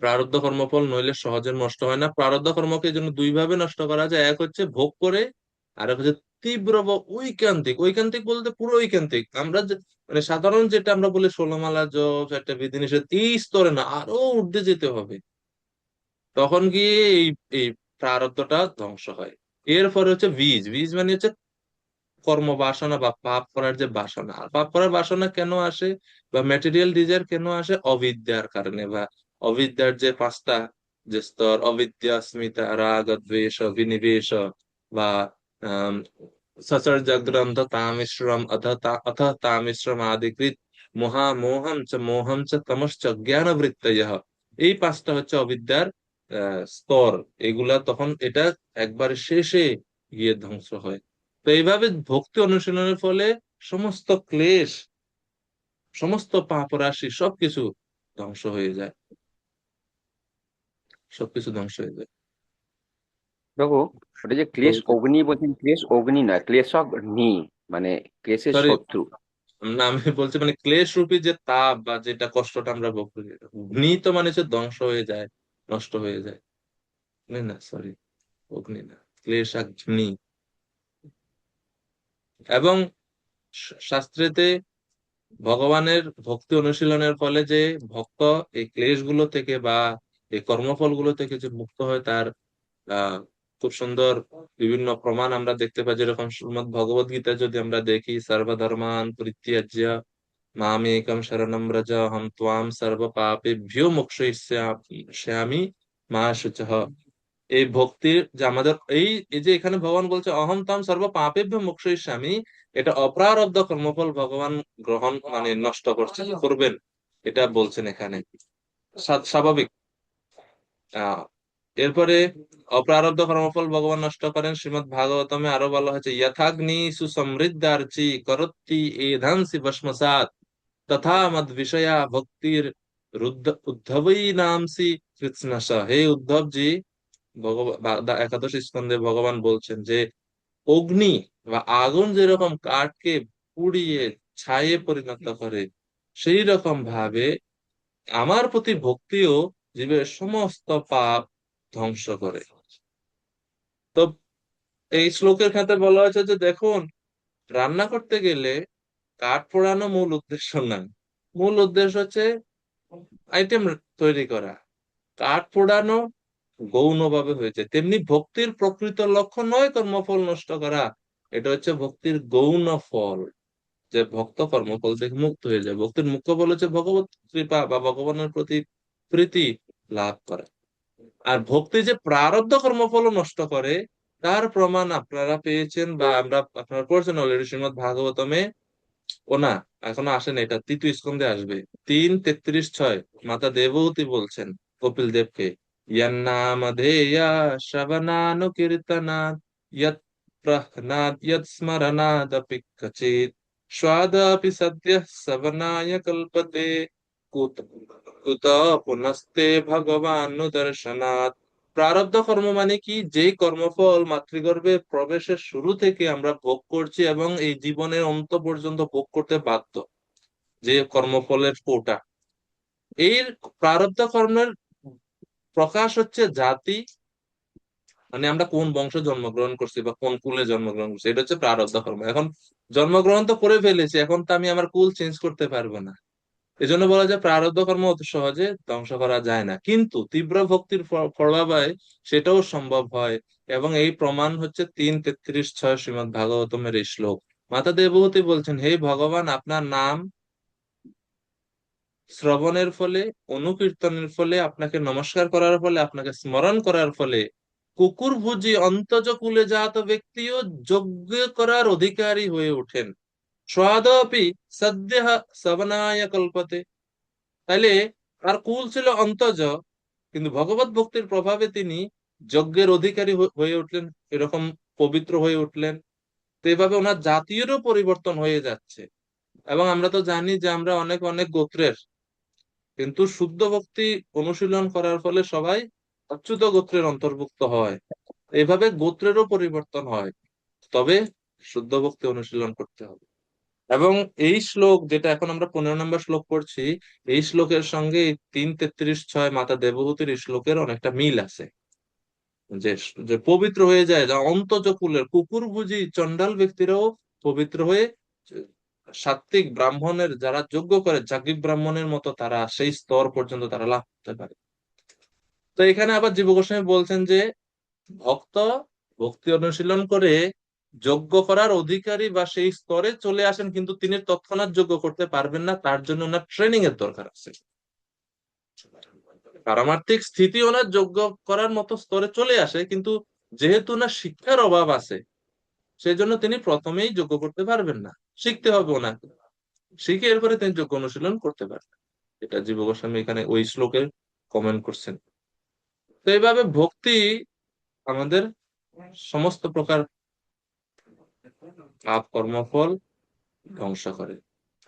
প্রারব্ধ কর্মফল নইলে সহজে নষ্ট হয় না। প্রারব্ধ কর্মকে এই জন্য দুই ভাবে নষ্ট করা যায়, এক হচ্ছে ভোগ করে, আর এক হচ্ছে তীব্র বা ঐকান্তিক। ঐকান্তিক বলতে পুরো ঐকান্তিক, আমরা মানে সাধারণ যেটা আমরা বলি 16 মালা জপ, একটা বিধিনিষেধ, এই স্তরে না, আরো ঊর্ধ্বে যেতে হবে। তখন গিয়ে এই প্রারব্ধটা ধ্বংস হয়। এরপরে হচ্ছে বীজ। বীজ মানে হচ্ছে কর্ম বাসনা বা পাপ করার যে বাসনা। আর পাপ করার বাসনা কেন আসে বা ম্যাটেরিয়াল ডিজায়ার কেন আসে? অবিদ্যার কারণে, বা অবিদ্যার যে পাঁচটা যে স্তর, অবিদ্যা, স্মিতা, রাগ, দ্বেষ, বিনিবেশ, বা আহ সচর্যগ্রন্থ তামিশ্রম অথ তামিশ্রম আদিকৃত মহামোহম চ মোহম চ তমশ্চ জ্ঞান বৃত্তয়। এই পাঁচটা হচ্ছে অবিদ্যার স্তর। এগুলা তখন এটা একবারে শেষে গিয়ে ধ্বংস হয়। তো এইভাবে ভক্তি অনুশীলনের ফলে সমস্ত ক্লেশ, সমস্ত পাপ রাশি সবকিছু ধ্বংস হয়ে যায়, সবকিছু ধ্বংস হয়ে যায়। দেখো, ওটা যে ক্লেশ অগ্নি বলছেন, ক্লেশ অগ্নি নয়, ক্লেশ অগ্নি, মানে ক্লেশের সরি, শত্রু। না আমি বলছি মানে ক্লেশ রূপী যে তাপ বা যেটা কষ্টটা আমরা ভোগ করি, অগ্নি তো মানে হচ্ছে ধ্বংস হয়ে যায়, নষ্ট হয়ে যায়। না না, সরি, অগ্নি না, ক্লেশ অগ্নি। এবং শাস্ত্রেতে ভগবানের ভক্তি অনুশীলনের ফলে যে ভক্ত এই ক্লেশগুলো থেকে বা এই কর্মফলগুলো থেকে যে মুক্ত হয়, তার আহ খুব সুন্দর বিভিন্ন প্রমাণ আমরা দেখতে পাই। যেরকম শ্রীমদ্ ভগবদ গীতা যদি আমরা দেখি, সর্বধর্মান পরিত্যাজ্য মামেকম শরণম ব্রজ অহম ত্বাম সর্ব পাপেভ্যো মোক্ষয়িষ্যামি মা শুচঃ। এই ভক্তির যে আমাদের এই যে এখানে ভগবান বলছে অহম তাম সর্ব পাপেভ্যো মোক্ষয়িষ্যামি, এটা অপ্রারব্ধ কর্মফল ভগবান গ্রহণ মানে নষ্ট করবেন, এটা বলছেন এখানে। স্বাভাবিক। আহ এরপরে অপ্রারব্ধ কর্মফল ভগবান নষ্ট করেন। শ্রীমদ্ ভাগবতমে আরো বলা হয়েছে, যথাগ্নি সুসমৃদ্ধার্চি করত্তি এধাংসি ভস্মসাৎ তথা মদ বিষয়া ভক্তির উদ্ধবই নামসি কৃৎস্নশ। হে উদ্ধব জি, একাদশ স্কন্ধে ভগবান বলছেন যে অগ্নি বা আগুন যেরকম কাঠকে পুড়িয়ে ছাইয়ে পরিণত করে, সেই রকম ভাবে আমার প্রতি ভক্তিও জীবের সমস্ত পাপ ধ্বংস করে। তো এই শ্লোকের ক্ষেত্রে বলা হয়েছে যে দেখুন, রান্না করতে গেলে কাঠ পোড়ানো মূল উদ্দেশ্য না, মূল উদ্দেশ্য হচ্ছে আইটেম তৈরি করা। কাঠ পোড়ানো গৌণ ভাবে হয়েছে, তেমনি ভক্তির প্রকৃত লক্ষ্য নয় কর্মফল নষ্ট করা, এটা হচ্ছে ভক্তির গৌণ ফল, যে ভক্ত কর্মফল থেকে মুক্ত হয়ে যায়। ভক্তির মুখ্য ফল হচ্ছে ভগবত কৃপা বা ভগবানের প্রতি প্রীতি লাভ করা। আর ভক্তি যে প্রারব্ধ কর্মফল নষ্ট করে, তার প্রমাণ আপনারা পেয়েছেন বা আমরা আপনারা পড়ছেন অলরেডি শ্রীমদ্ ভাগবতমে। ও না, এখনো আসেন, এটা তৃতীয় স্কন্ধে আসবে। 3:33-6 মাতা দেবহূতি বলছেন কপিল দেবকে, ইয়ান্নামধেয়া শ্রবণানু কীর্তনাৎ ইয়ৎ প্রহ্নাদ ইয়ৎ স্মরণাদপি ক্বচিৎ স্বাদাপি সদ্যঃ শ্রবণায় কল্পতে কুত কুত পুনস্তে ভগবান দর্শনাৎ। প্রারব্ধ কর্ম মানে কি? যেই কর্মফল মাতৃগর্ভে প্রবেশের শুরু থেকে আমরা ভোগ করছি এবং এই জীবনের অন্ত পর্যন্ত ভোগ করতে বাধ্য, যে কর্মফলের কোটা, এর প্রারব্ধ কর্মের প্রকাশ হচ্ছে জাতি, মানে আমরা কোন বংশে জন্মগ্রহণ করছি বা কোন কুলে জন্মগ্রহণ করছি, এটা হচ্ছে প্রারব্ধ কর্ম। এখন জন্মগ্রহণ তো করে ফেলেছি, এখন তো আমি আমার কুল চেঞ্জ করতে পারবো না। এজন্য বলা যায় প্রারব্ধ কর্ম অত সহজে ধ্বংস করা যায় না, কিন্তু তীব্র ভক্তির প্রভাবে সেটাও সম্ভব হয়। এবং এই প্রমাণ হচ্ছে 3:33-6 শ্রীমদ্ ভাগবতমের এই শ্লোক। মাতা দেবহূতি বলছেন, হে ভগবান, আপনার নাম শ্রবণের ফলে, অনুকীর্তনের ফলে, আপনাকে নমস্কার করার ফলে, আপনাকে স্মরণ করার ফলে কুকুর ভুজি অন্তজ কুলে জাত ব্যক্তিও যজ্ঞ করার অধিকারী হয়ে ওঠেন। স্বাদপি সদ্য শ্রবণায় কল্পতে। তাইলে তার কুল ছিল অন্তজ, কিন্তু ভগবত ভক্তির প্রভাবে তিনি যজ্ঞের অধিকারী হয়ে উঠলেন, এরকম পবিত্র হয়ে উঠলেন। তো এভাবে ওনার জাতীয়রও পরিবর্তন হয়ে যাচ্ছে। এবং আমরা তো জানি যে আমরা অনেক অনেক গোত্রের, কিন্তু শুদ্ধ ভক্তি অনুশীলন করার ফলে সবাই অচ্যুত গোত্রের অন্তর্ভুক্ত হয়। এইভাবে গোত্রেরও পরিবর্তন হয়, তবে শুদ্ধ ভক্তি অনুশীলন করতে হবে। এবং এই শ্লোক যেটা এখন আমরা 15 নম্বর শ্লোক পড়ছি, এই শ্লোকের সঙ্গে এই 3:33-6 মাতা দেবহূতির এই শ্লোকের অনেকটা মিল আছে। যে যে পবিত্র হয়ে যায়, যা অন্তজ কুলের কুকুর বুঝি চন্ডাল ব্যক্তিরাও পবিত্র হয়ে সাত্ত্বিক ব্রাহ্মণের যারা যজ্ঞ করে, যাজ্ঞিক ব্রাহ্মণের মতো তারা সেই স্তর পর্যন্ত তারা লাভ করতে পারে। তো এখানে আবার জীব গোস্বামী বলছেন যে ভক্ত ভক্তি অনুশীলন করে যজ্ঞ করার অধিকারী বা সেই স্তরে চলে আসেন, কিন্তু তিনি তৎক্ষণাৎ যজ্ঞ করতে পারবেন না, তার জন্য ওনার ট্রেনিং এর দরকার আছে। পারমার্থিক স্থিতি ওনার যোগ্য করার মতো স্তরে চলে আসে, কিন্তু যেহেতু ওনার শিক্ষার অভাব আছে, সেই জন্য তিনি প্রথমেই যোগ্য করতে পারবেন না। শিখতে হবে ওনাকে, শিখে এরপরে তিনি যোগ্য অনুশীলন করতে পারবেন। এটা জীব গোস্বামী এখানে ওই শ্লোকে কমেন্ট করছেন। তো এইভাবে ভক্তি আমাদের সমস্ত প্রকার পাপ কর্মফল ধ্বংস করে।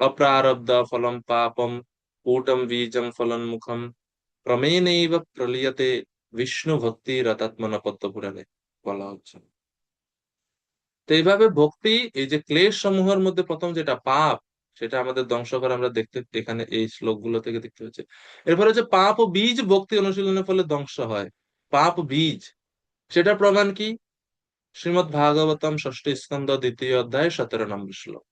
অপ্রারব্ধ ফলম পাপম কূটম বীজম ফলন মুখম ক্রমেণৈব প্রলীয়তে বিষ্ণু ভক্তি রতাত্মনা পদ্ম পুরাণে বলা হচ্ছে। তো এইভাবে ভক্তি, এই যে ক্লেশ সমূহের মধ্যে প্রথম যেটা পাপ, সেটা আমাদের ধ্বংস করে, আমরা দেখতে এখানে এই শ্লোকগুলো থেকে দেখতে হচ্ছে। এরপরে হচ্ছে পাপ ও বীজ ভক্তি অনুশীলনের ফলে ধ্বংস হয়। পাপ বীজ, সেটা প্রমাণ কি? শ্রীমদ্ ভাগবতম ষষ্ঠ স্কন্ধ 2য় অধ্যায় 17 নম্বর শ্লোক।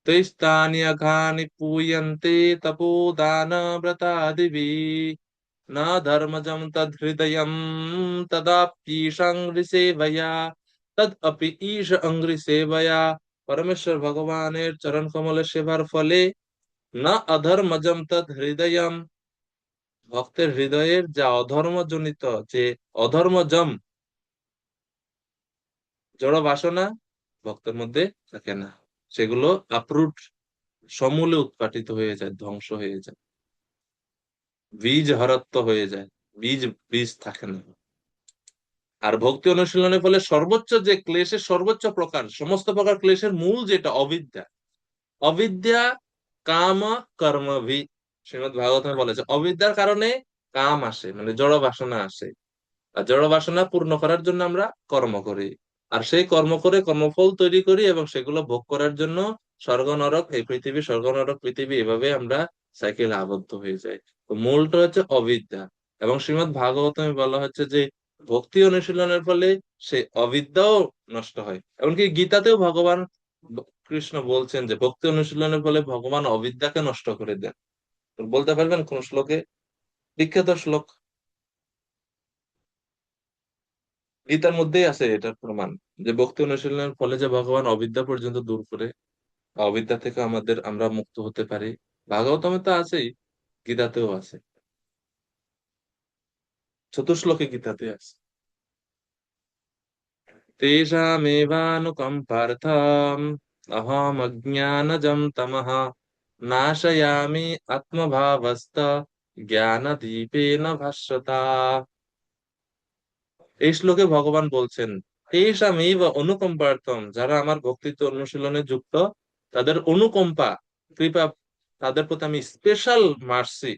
তৈস্তান্যঘানি पूयन्ते तपोदानव्रतादिभिः न धर्मजं तद्हृदयं तदाप्यीशाङ्घ्रिसेवया তদপি ঈশ অঙ্ঘ্রি সেবয়া। পরমেশ্বর ভগবানের চরণ কমলে সেবার ফলে না অধর্মজম তদ হৃদয়ম, ভক্তের হৃদয়ের যা অধর্মজনিত, যে অধর্মজম জড় বাসনা ভক্তের মধ্যে থাকে না, সেগুলো আপরুট, সমূলে উৎপাটিত হয়ে যায়, ধ্বংস হয়ে যায়, বীজ হরত্ব হয়ে যায়, বীজ বীজ থাকে না। আর ভক্তি অনুশীলনের ফলে সর্বোচ্চ যে ক্লেশের সর্বোচ্চ প্রকার, সমস্ত প্রকার ক্লেশের মূল যেটা অবিদ্যা, অবিদ্যা কাম কর্ম ভি, শ্রীমদ্ ভাগবতমে বলেছে অবিদ্যার কারণে কাম আসে, মানে জড় বাসনা আসে। আর জড় বাসনা পূর্ণ করার জন্য আমরা কর্ম করি, আর সেই কর্ম করে কর্মফল তৈরি করি এবং সেগুলো ভোগ করার জন্য স্বর্গ নরক, এই পৃথিবী স্বর্গ নরক পৃথিবী, এভাবে আমরা সাইকেলে আবদ্ধ হয়ে যাই। তো মূলটা হচ্ছে অবিদ্যা। এবং শ্রীমদ্ ভাগবতমে বলা হচ্ছে যে ভক্তি অনুশীলনের ফলে সেই অবিদ্যাও নষ্ট হয়। এমনকি গীতাতেও ভগবান কৃষ্ণ বলছেন যে ভক্তি অনুশীলনের ফলে ভগবান অবিদ্যাকে নষ্ট করে দেন। বলতে পারবেন কোন শ্লোকে? বিখ্যাত শ্লোক, গীতার মধ্যেই আছে এটার প্রমাণ, যে ভক্তি অনুশীলনের ফলে যে ভগবান অবিদ্যা পর্যন্ত দূর করে, বা অবিদ্যা থেকে আমরা মুক্ত হতে পারি। ভাগবতমে তো আছেই, গীতাতেও আছে। চতুর্শ্লোকে গীতাতে আছে। তেষামেবানুকম্পার্থম অহম অজ্ঞানজম তমঃ নাশয়ামি আত্মভাবস্ত জ্ঞানদীপেন ভাস্বতা। এই শ্লোকে ভগবান বলছেন, তেষামেব অনুকম্পার্থম, যারা আমার ভক্তিতে অনুশীলনে যুক্ত, তাদের অনুকম্পা, কৃপা, তাদের প্রতি আমি স্পেশাল মার্সি,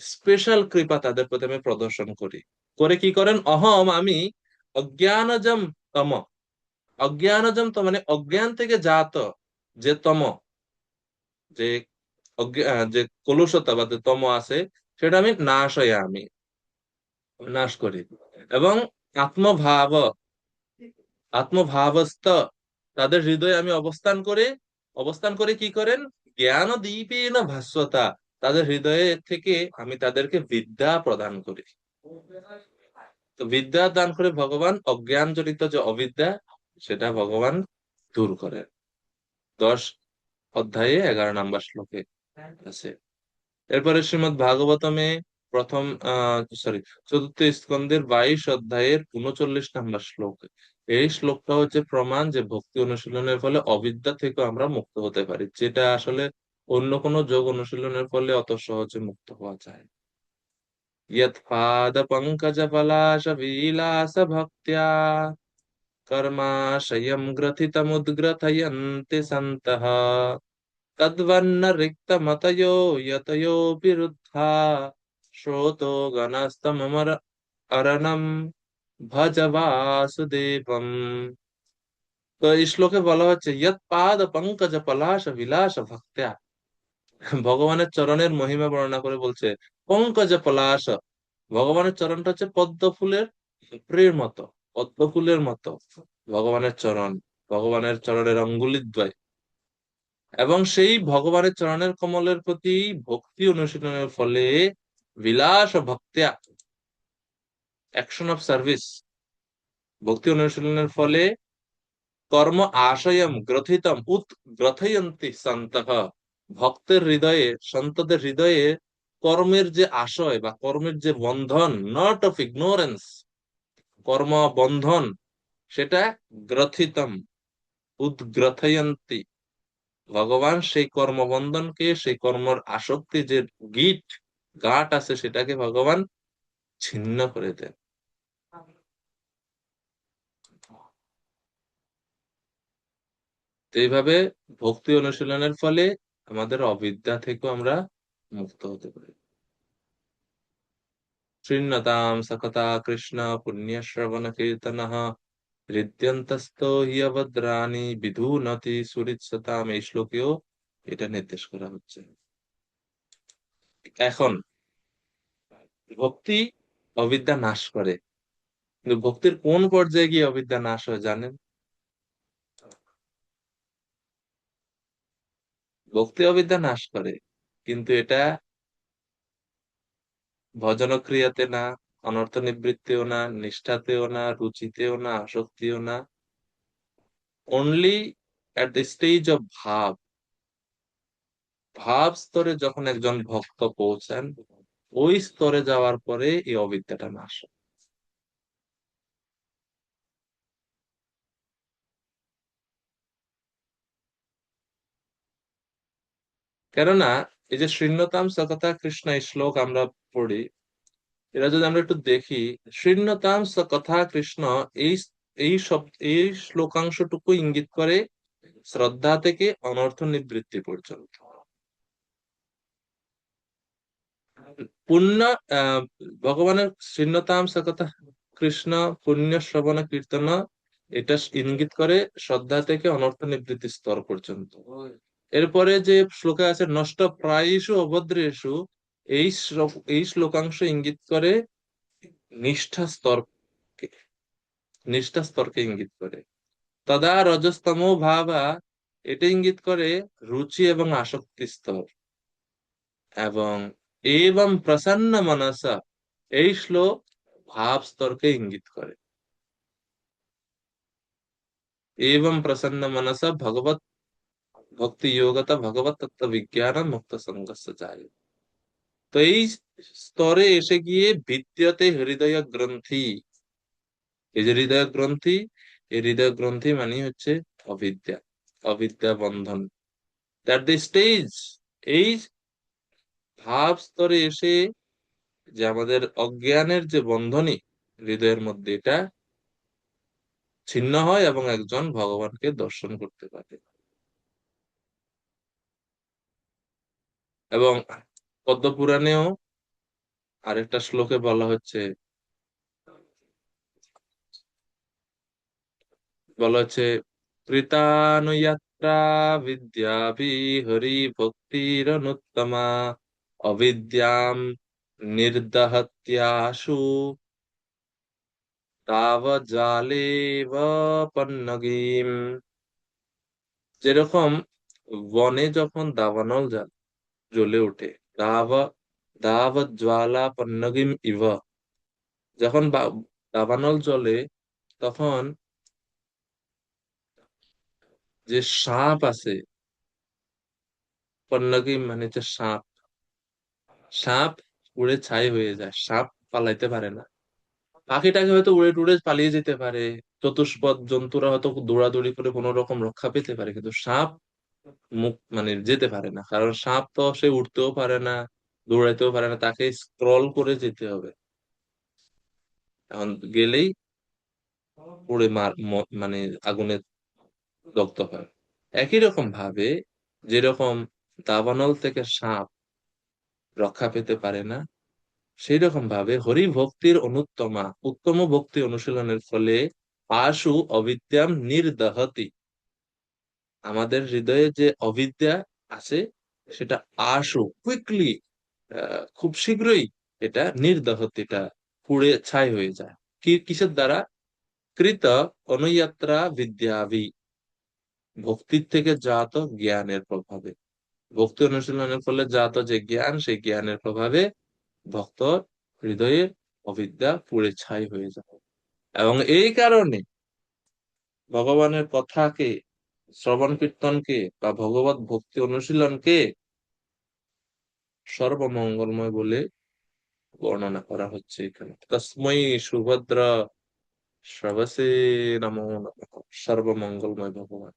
স্পেশাল কৃপা তাদের প্রতি আমি প্রদর্শন করি। করে কি করেন? অহম, আমি অজ্ঞানজম তম, অজ্ঞানজম তো মানে অজ্ঞান থেকে জাত যে তম, যে যে কলুষতা বা যে তম আছে, সেটা আমি নাশ হয়ে আমি নাশ করি। এবং আত্মভাব, আত্মভাবস্থ, তাদের হৃদয়ে আমি অবস্থান করে, অবস্থান করে কি করেন? জ্ঞান দীপেন ভাস্বতা, তাদের হৃদয়ে থেকে আমি তাদেরকে বিদ্যা প্রদান করি। তো বিদ্যা দান করে ভগবান অজ্ঞান জনিত যে অবিদ্যা, সেটা ভগবান দূর করেন। 10 অধ্যায়ে 11 নম্বর শ্লোকে আছে। এরপরে শ্রীমদ ভাগবতমে প্রথম সরি, চতুর্থ স্কন্ধের 22 অধ্যায়ের 39 নম্বর শ্লোক। এই শ্লোকটা হচ্ছে প্রমাণ যে ভক্তি অনুশীলনের ফলে অবিদ্যা থেকে আমরা মুক্ত হতে পারি, যেটা আসলে অন্য কোনো যোগ অনুশীলনের ফলে অত সহজে মুক্ত হওয়া যায়। ইয়ৎ পাদ পঙ্কজ পলাশ বিলাস ভক্ত্যা কর্মাশয়ম গ্রথিতমুদ্গ্রথয়ন্তি সন্তঃ তদ্বন্ন রিক্তমতयो यतयो विरुद्धा श्रोतो गणस्तममर अरणम ভজ বাসুদেবম। তো এই শ্লোকে বলা হচ্ছে ইয়ৎ পাদ পঙ্কজ পলাশ বিলাস ভক্ত্যা, ভগবানের চরণের মহিমা বর্ণনা করে বলছে পঙ্কজ পলাশ, ভগবানের চরণটা হচ্ছে পদ্ম ফুলের প্রির মতো, পদ্ম ফুলের মতো ভগবানের চরণ, ভগবানের চরণের অঙ্গুলিদ্বয়। এবং সেই ভগবানের চরণের কমলের প্রতি ভক্তি অনুশীলনের ফলে বিলাস ও ভক্ত্যা, অ্যাকশন অফ সার্ভিস, ভক্তি অনুশীলনের ফলে কর্ম আশয়ম গ্রথিতম গ্রথয়ন্তি সন্তঃ, ভক্তের হৃদয়ে, সন্তদের হৃদয়ে কর্মের যে আশয় বা কর্মের যে বন্ধন, নট অফ ইগনোরেন্স, কর্ম বন্ধন, সেটা গ্রথিতম উদ্গ্রথয়ন্তি, ভগবান সেই কর্মবন্ধনকে, সেই কর্মর আসক্তি যে গিট গাট আছে, সেটাকে ভগবান ছিন্ন করে দেন। তো এইভাবে ভক্তি অনুশীলনের ফলে আমাদের অবিদ্যা থেকেও আমরা মুক্ত হতে পারি। শৃণ্যতাম সকতা কৃষ্ণ পুণ্য শ্রবণ কীর্তন হৃদ্যন্তস্থ হিয়ভদ্রাণি বিধুনতি সুরিৎসতাম, এই শ্লোকেও এটা নির্দেশ করা হচ্ছে। এখন ভক্তি অবিদ্যা নাশ করে, কিন্তু ভক্তির কোন পর্যায়ে গিয়ে অবিদ্যা নাশ হয় জানেন? ভক্তি অবিদ্যা নাশ করে, কিন্তু এটা ভজন ক্রিয়াতে না, অনর্থ নিবৃত্তিও না, নিষ্ঠাতেও না, রুচিতেও না, আসক্তিও না, only at the stage of ভাব, ভাব স্তরে যখন একজন ভক্ত পৌঁছান, ওই স্তরে যাওয়ার পরে এই অবিদ্যাটা নাশ হয়। কেননা এই যে শৃণ্যতাম সকথা কৃষ্ণ এই শ্লোক আমরা পড়ি, এটা যদি আমরা একটু দেখি, শৃণ্যতাম সকথা কৃষ্ণ, এই এই সব এই শ্লোকাংশটুকু ইঙ্গিত করে শ্রদ্ধা থেকে অনর্থ নিবৃত্তি পর্যন্ত। পুণ্য আহ ভগবানের শৃণ্যতাম সকথা কৃষ্ণ পুণ্য শ্রবণ কীর্তন, এটা ইঙ্গিত করে শ্রদ্ধা থেকে অনর্থ নিবৃত্তি স্তর পর্যন্ত। এরপরে যে শ্লোকে আছে নষ্ট প্রায়শু অভদ্রেষু, এই শ্লোকাংশ ইঙ্গিত করে নিষ্ঠা স্তরকে, নিষ্ঠা স্তরকে ইঙ্গিত করে। তদা রজস্তম ভাবা, এটা ইঙ্গিত করে রুচি এবং আসক্তি স্তর। এবং এবং প্রসন্ন মনসা, এই শ্লোক ভাব স্তরকে ইঙ্গিত করে। এবং প্রসন্ন মনসা ভগবত ভক্তি যোগতা ভগবত তত্ত্ব বিজ্ঞান মুক্ত সংঘর্ষ যায়। তো এই স্তরে এসে গিয়ে ভিত্তিতে হৃদয় গ্রন্থি, এই যে হৃদয় গ্রন্থি, এই হৃদয় গ্রন্থি মানে হচ্ছে অবিদ্যা, অবিদ্যা বন্ধন। দ্যাট দ্য স্টেজ, এই ভাব স্তরে এসে যে আমাদের অজ্ঞানের যে বন্ধনী হৃদয়ের মধ্যে, এটা ছিন্ন হয় এবং একজন ভগবানকে দর্শন করতে পারে। এবং পদ্ম পুরাণেও আরেকটা শ্লোকে বলা হচ্ছে, বলা হচ্ছে কৃতানুয়াত্রা বিদ্যাভি হরি ভক্তিরনুত্তমা অবিদ্যাম নির্দহত্যাশু তাবজ্জালেব পন্নগীম। যেরকম বনে যখন দাবানল জ্বলে ওঠে, দাব দাব জ্বালা পন্নগীম ইভ, যখন দাবানল জ্বলে তখন যে সাপ আছে, পন্নগীম মানে যে সাপ, সাপ উড়ে ছাই হয়ে যায়, সাপ পালাইতে পারে না। পাখিটাকে হয়তো উড়ে টুড়ে পালিয়ে যেতে পারে, চতুষ্পদ জন্তুরা হয়তো দৌড়াদৌড়ি করে কোনো রকম রক্ষা পেতে পারে, কিন্তু সাপ মুখ মানে যেতে পারে না, কারণ সাপ তো সে উঠতেও পারে না, দৌড়াইতেও পারে না, তাকে স্ক্রল করে যেতে হবে। এখন গেলেই পুড়ে মানে আগুনে দগ্ধ হয়। একই রকম ভাবে, যেরকম দাবানল থেকে সাপ রক্ষা পেতে পারে না, সেই রকম ভাবে হরি ভক্তির অনুত্তমা, উত্তম ভক্তি অনুশীলনের ফলে আশু অবিদ্যাম নির্দহতি, আমাদের হৃদয়ে যে অবিদ্যা আছে সেটা আশু কুইকলি, খুব শীঘ্রই এটা নির্দহতি, এটা পুড়ে ছাই হয়ে যায়। কিসের দ্বারা? কৃত অনুযাত্রা বিদ্যাভি, ভক্তির থেকে জাত জ্ঞানের প্রভাবে, ভক্তি অনুশীলনের ফলে জাত যে জ্ঞান, সেই জ্ঞানের প্রভাবে ভক্ত হৃদয়ের অবিদ্যা পুড়ে ছাই হয়ে যায়। এবং এই কারণে ভগবানের কথাকে, শ্রবণ কীর্তনকে বা ভগবত ভক্তি অনুশীলনকে সর্বমঙ্গলময় বলে বর্ণনা করা হচ্ছে এখানে। তস্মৈ সুভদ্র শ্রবসে নমো নমঃ, সর্বমঙ্গলময় ভগবান।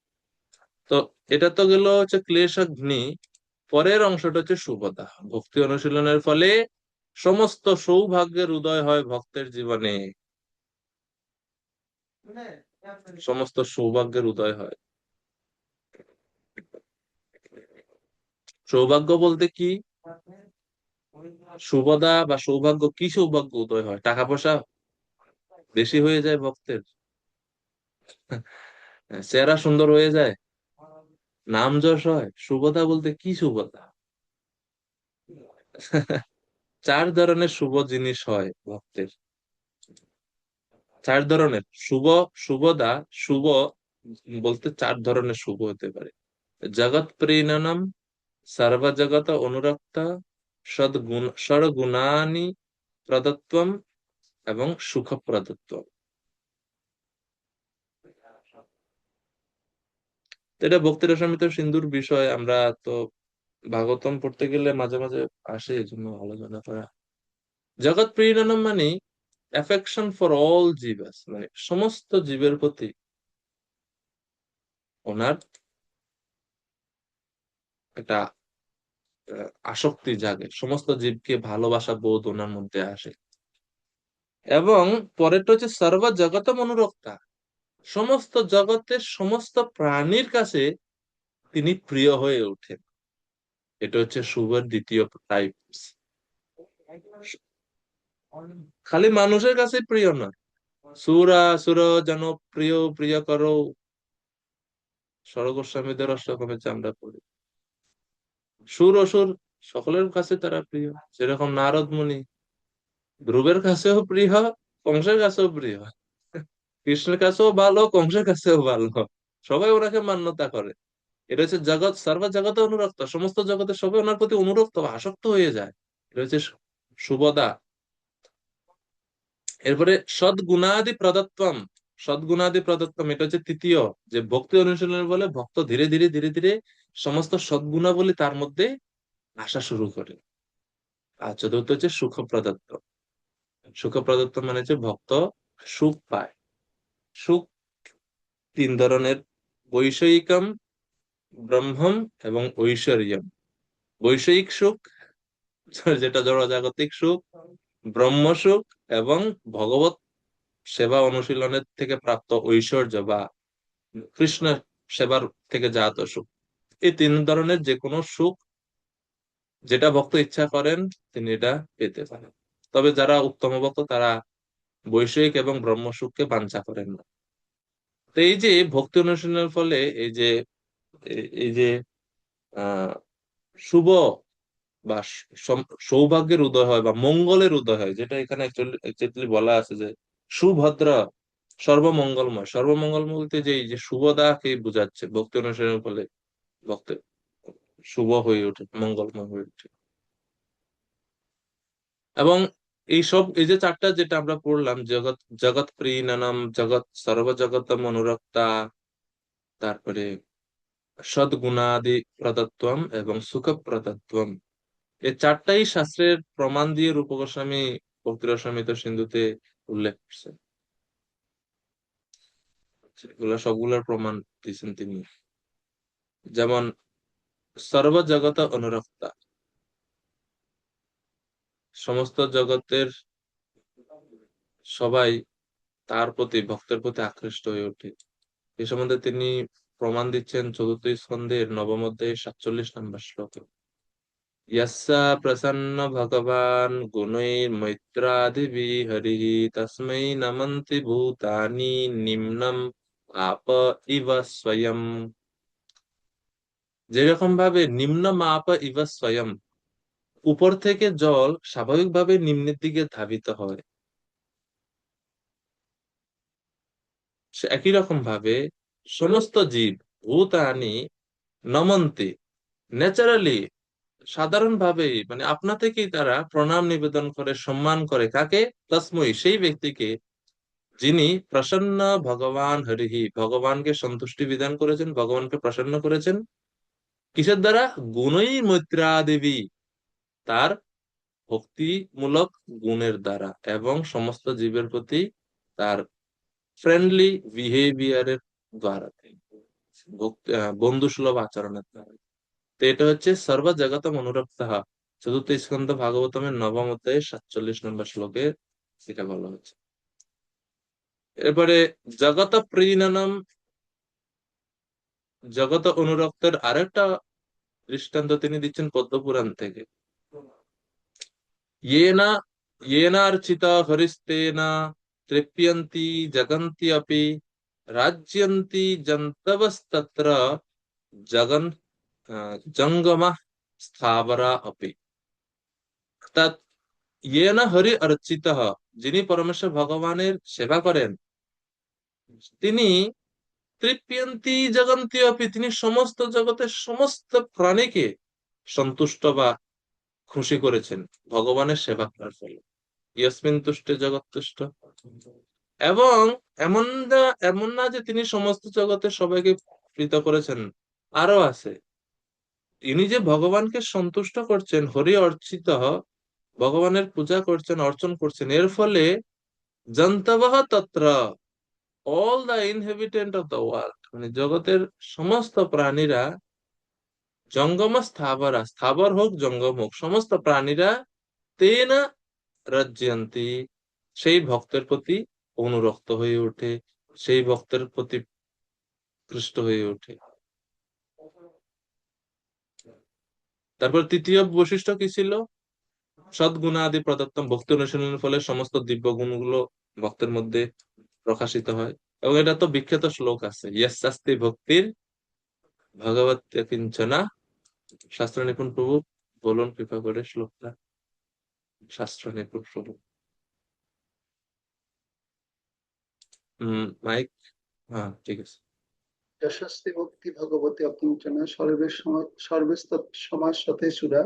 তো এটা তো গেল হচ্ছে ক্লেশাগ্নি। পরের অংশটা হচ্ছে সুভদা, ভক্তি অনুশীলনের ফলে সমস্ত সৌভাগ্যের উদয় হয় ভক্তের জীবনে, সমস্ত সৌভাগ্যের উদয় হয়। সৌভাগ্য বলতে কি? সুভদা বা সৌভাগ্য, কি সৌভাগ্য উদয় হয়? টাকা পয়সা বেশি হয়ে যায় ভক্তের, চেহারা সুন্দর হয়ে যায়, নাম যশ হয়। সুভদা বলতে কি সুভদা? চার ধরনের শুভ জিনিস হয় ভক্তের, চার ধরনের শুভ। শুভদা, শুভ বলতে চার ধরনের শুভ হতে পারে: জগৎ প্রেরণম, সর্বজগত অনুরক্ত, সদ্গুণ ষড়গুণানি প্রদত্তম এবং সুখ প্রদত্ত। এটা ভক্তি রসামৃত সিন্ধুর বিষয়, আমরা তো ভাগবতম পড়তে গেলে মাঝে মাঝে আসে, এই জন্য আলোচনা করা। জগৎ প্রেরণম মানে অ্যাফেকশন ফর অল জীবাস, মানে সমস্ত জীবের প্রতি ওনার একটা আসক্তি জাগে, সমস্ত জীবকে ভালোবাসা বোধ ওনার মধ্যে আসে। এবং পরেরটা হচ্ছে সর্ব জগত অনুরক্তা, সমস্ত জগতের সমস্ত প্রাণীর কাছে তিনি প্রিয় হয়ে ওঠেন। এটা হচ্ছে শুভর দ্বিতীয় টাইপ। খালি মানুষের কাছে প্রিয় না, সুরা সুর যেন প্রিয় প্রিয় করো, স্বর্গস্বামীদের অষ্টকমে আমরা পড়ি। সুর অসুর সকলের কাছে তারা প্রিয়, যেরকম নারদ মুনি ধ্রুবের কাছেও প্রিয়, কংসের কাছেও প্রিয়, কৃষ্ণের কাছেও ভালো, কংসের কাছেও ভালো, সবাই ওনাকে মান্যতা করে। এটা হচ্ছে জগৎ, সর্ব জগতে অনুরক্ত, সমস্ত জগতে সবাই ওনার প্রতি অনুরক্ত বা আসক্ত হয়ে যায়। এটা হচ্ছে সুবদা। এরপরে সদ্গুণাদি প্রদত্তম, সদ্গুণাদি প্রদত্তম এটা হচ্ছে তৃতীয়, যে ভক্তি অনুশীলনের বলে ভক্ত ধীরে ধীরে ধীরে ধীরে সমস্ত সদ্গুণাবলী তার মধ্যে আসা শুরু করে। আর চতুর্থ হচ্ছে সুখ প্রদত্ত। সুখ প্রদত্ত মানে হচ্ছে ভক্ত সুখ পায়। সুখ তিন ধরনের: বৈষয়িকম, ব্রহ্মম এবং ঐশ্বর্যম। বৈষয়িক সুখ যেটা জড়জাগতিক সুখ, ব্রহ্ম সুখ, এবং ভগবত সেবা অনুশীলনের থেকে প্রাপ্ত ঐশ্বর্য বা কৃষ্ণ সেবার থেকে জাত সুখ। এই তিন ধরনের যে কোনো সুখ যেটা ভক্ত ইচ্ছা করেন তিনি এটা পেতে পারেন। তবে যারা উত্তম ভক্ত তারা বৈষয়িক এবং ব্রহ্ম সুখকে বাঞ্ছা করেন না। তো এই যে ভক্তি অনুশীলনের ফলে এই যে আহ শুভ বা সৌভাগ্যের উদয় হয় বা মঙ্গলের উদয় হয়, যেটা এখানে একচুয়ালি বলা আছে যে সুভদ্র সর্বমঙ্গলময়। সর্বমঙ্গলময় বলতে যে এই যে শুভদাকে বোঝাচ্ছে, ভক্তি অনুশীলনের ফলে ভক্ত শুভ হয়ে ওঠে, মঙ্গলময় হয়ে ওঠে। এবং এই যে চারটা যেটা আমরা পড়লাম, জগৎ জগৎ প্রিয়নম, জগৎ সর্বজগতম অনুরক্তা, তারপরে সদ্গুণাদি প্রদত্তম এবং সুখ প্রদত্তম, এই চারটাই শাস্ত্রের প্রমাণ দিয়ে রূপ গোস্বামী ভক্তি রসামৃত সিন্ধুতে উল্লেখ করছেন। এগুলো সবগুলোর প্রমাণ দিয়েছেন তিনি। যেমন সর্বজগত অনুরক্তা, সমস্ত জগতের সবাই তার প্রতি, ভক্তের প্রতি আকৃষ্ট হয়ে ওঠে। এ সম্বন্ধে তিনি প্রমাণ দিচ্ছেন চতুর্থ স্কন্ধের নবম অধ্যায়ে 47 নম্বর শ্লোকে। यस्या प्रसन्न भगवान् गुणैर्मैत्रादिभिः हरिः तस्मै नमन्ति भूतानि निम्नम् आप इव स्वयं। যেরকম ভাবে নিম্ন মাপ ইভ স্বয়ং, উপর থেকে জল স্বাভাবিকভাবে নিম্নের দিকে ধাবিত হয়, একই রকম ভাবে সমস্ত জীব ভূতানি নমন্তি, ন্যাচারালি সাধারণভাবেই মানে আপনা থেকেই তারা প্রণাম নিবেদন করে, সম্মান করে কাকে? তসময়ী, সেই ব্যক্তিকে যিনি প্রসন্ন ভগবান হরিহি, ভগবানকে সন্তুষ্টি বিধান করেছেন, ভগবানকে প্রসন্ন করেছেন কিসের দ্বারা? গুণই মৈত্রা দেবী, তার ভক্তিমূলক গুণের দ্বারা এবং সমস্ত জীবের প্রতি তার ফ্রেন্ডলি বিহেভিয়ারের দ্বারা, বন্ধুসুলভ আচরণের দ্বারা। তো এটা হচ্ছে সর্বজগতম অনুরক্ত। চতুর্থ স্কন্ধ ভাগবতমের নবম অধ্যায়ে 47 নম্বর শ্লোকে এটা বলা হচ্ছে। এরপরে জগত প্রিয়নম, জগত অনুরক্তের আরেকটা দৃষ্টান্ত তিনি দিচ্ছেন পদ্মপুরাণ থেকে। येना येनार्चिता हरिस्तेना तृप्यन्ति जगन्ति अपि राज्यन्ति जन्तवस्तत्र जगन जंगमः स्थावरा अपि। অর্থাৎ येन हरि अर्चितः, যিনি পরমেশ্বর ভগবানের সেবা করেন তিনি তৃপ্যন্তি জগন্তি অপি, তিনি সমস্ত জগতের সমস্ত প্রাণীকে সন্তুষ্ট বা খুশি করেছেন ভগবানের সেবা করার ফলে। ইয়স্মিন তুষ্টে জগৎ তুষ্ট। এবং এমন না, এমন না যে তিনি সমস্ত জগতের সবাইকে প্রীত করেছেন, আরো আছে। তিনি যে ভগবানকে সন্তুষ্ট করছেন, হরি অর্চিত, ভগবানের পূজা করছেন, অর্চন করছেন, এর ফলে জন্তবহ তত্র, all the inhabitant of the world, মানে জগতের সমস্ত প্রাণীরা, জঙ্গম স্থাবরা, স্থাবর হোক জঙ্গম হোক, সমস্ত প্রাণীরা তেন রাজ্যন্তি, সেই ভক্তের প্রতি অনুরক্ত হয়ে ওঠে, সেই ভক্তের প্রতি কৃষ্ট হয়ে ওঠে। তারপর তৃতীয় বৈশিষ্ট্য কি ছিল? সদ্গুণাদি প্রদত্তম, ভক্তি অনুশীলনের ফলে সমস্ত দিব্য গুণগুলো ভক্তের মধ্যে প্রকাশিত হয়। এবং এটা তো বিখ্যাত শ্লোক আছে, ইয়াস্তি ভক্তির ভগবত কিঞ্চনা। শাস্ত্র নিপুণ প্রভু বলুন কৃপা করে শ্লোকটা, শাস্ত্র নিপুণ প্রভু। মাইক, হ্যাঁ ঠিক আছে। যশস্বী ভক্তি ভগবতী অকিঞ্চনা সর্বেস্তৎ সমাজ সতে সুরা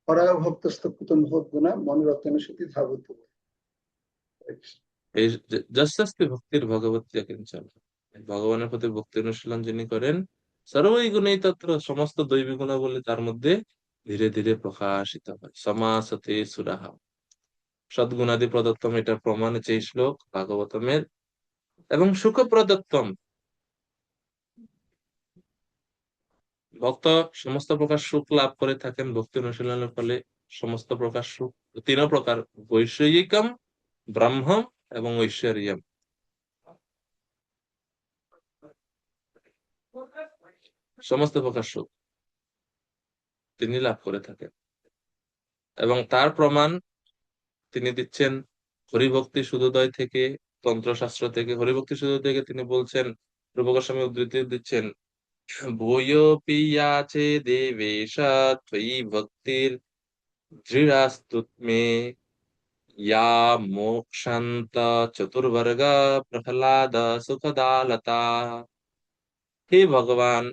পরাগ ভক্তস্থ কুতন ভোগুণা মনোরত্ন সতী ধাবত। এই যশস্তি ভক্তির ভগবতী কিঞ্চনা, ভগবানের প্রতি ভক্তি অনুশীলন যিনি করেন, সর্বই গুণেই তত্র, সমস্ত দৈবী গুণাবলী তার মধ্যে ধীরে ধীরে প্রকাশিত হয়। সমাসতে সুরাহা, সদ্গুণাদি প্রদত্তম, এটার প্রমাণ হচ্ছে এই শ্লোক ভাগবতমের। এবং সুখ প্রদত্তম, ভক্ত সমস্ত প্রকার সুখ লাভ করে থাকেন ভক্তি অনুশীলনের ফলে। সমস্ত প্রকার সুখ তিন প্রকার: বৈষয়িকম, ব্রহ্মম এবং ঐশ্বরিয়ম। সমস্ত প্রকার সুখ তিনি লাভ করে থাকেন, এবং তার প্রমাণ তিনি দিচ্ছেন হরিভক্তি সুধোদয় থেকে, তন্ত্রশাস্ত্র থেকে। হরিভক্তি সুধোদয় থেকে তিনি বলছেন, রূপ গোস্বামী উদ্ধৃতি দিচ্ছেন, ভূয়োপি ইয়াচে দেবেশ ত্বয়ি ভক্তির দৃঢ়াস্তু মে, या मोक्षांत चतुर्वर्ग प्रहलाद सुखदालता। হে ভগবান,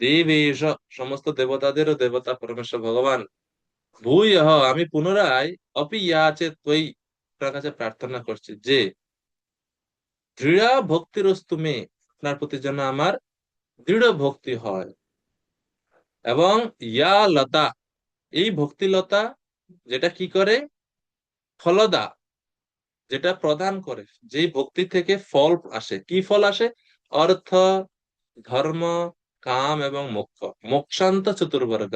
দেবেশ, সমস্ত দেবতাদেরও দেবতা পরমেশ্বর ভগবান, ভূয়ঃ, আমি পুনরায়, অপি ইয়াচে ত্বয়ি, আপনার কাছে প্রার্থনা করছি যে, দৃঢ় ভক্তিরস্তু মে, আপনার প্রতি যেন আমার দৃঢ় ভক্তি হয়। এবং ইয়া লতা, এই ভক্তি লতা, যেটা কি করে, ফলদা, যেটা প্রদান করে, যেই ভক্তি থেকে ফল আসে। কি ফল আসে? অর্থ, ধর্ম, কাম এবং মোক্ষ। মোক্ষান্ত চতুর্বর্গ,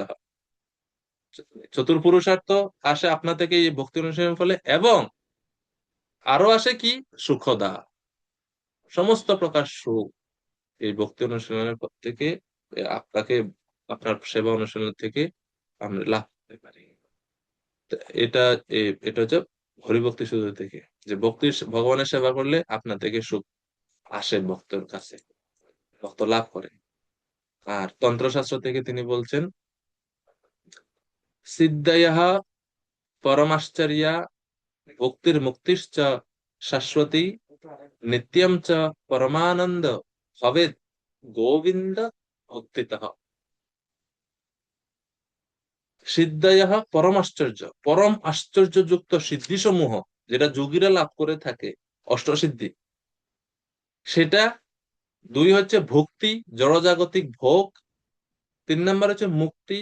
চতুর্পুরুষার্থ আসে আপনা থেকে এই ভক্তি অনুশীলনের ফলে। এবং আরো আসে কি? সুখদা, সমস্ত প্রকার সুখ এই ভক্তি অনুশীলনের পর থেকে আপনাকে, আপনার সেবা অনুশীলন থেকে আমরা লাভ করতে পারি। তো এটা হচ্ছে হরিভক্তি শুধু থেকে, যে ভক্তি, ভগবানের সেবা করলে আপনা থেকে সুখ আসে ভক্তের কাছে, ভক্ত লাভ করে। আর তন্ত্রশাস্ত্র থেকে তিনি বলছেন, সিদ্ধায়াহ পরমাশ্চর্যা ভক্তির মুক্তিশ্চ শাশ্বতী নিত্যম চ পরমানন্দ ভবেদ গোবিন্দ ভক্তিতঃ। সিদ্ধায়াহ পরম আশ্চর্য, পরম আশ্চর্যযুক্ত সিদ্ধিসমূহ, যেটা যোগীরা লাভ করে থাকে, অষ্টসিদ্ধি, সেটা দুই হচ্ছে ভক্তি, জড়জাগতিক ভোগ। তিন নম্বর হচ্ছে মুক্তি,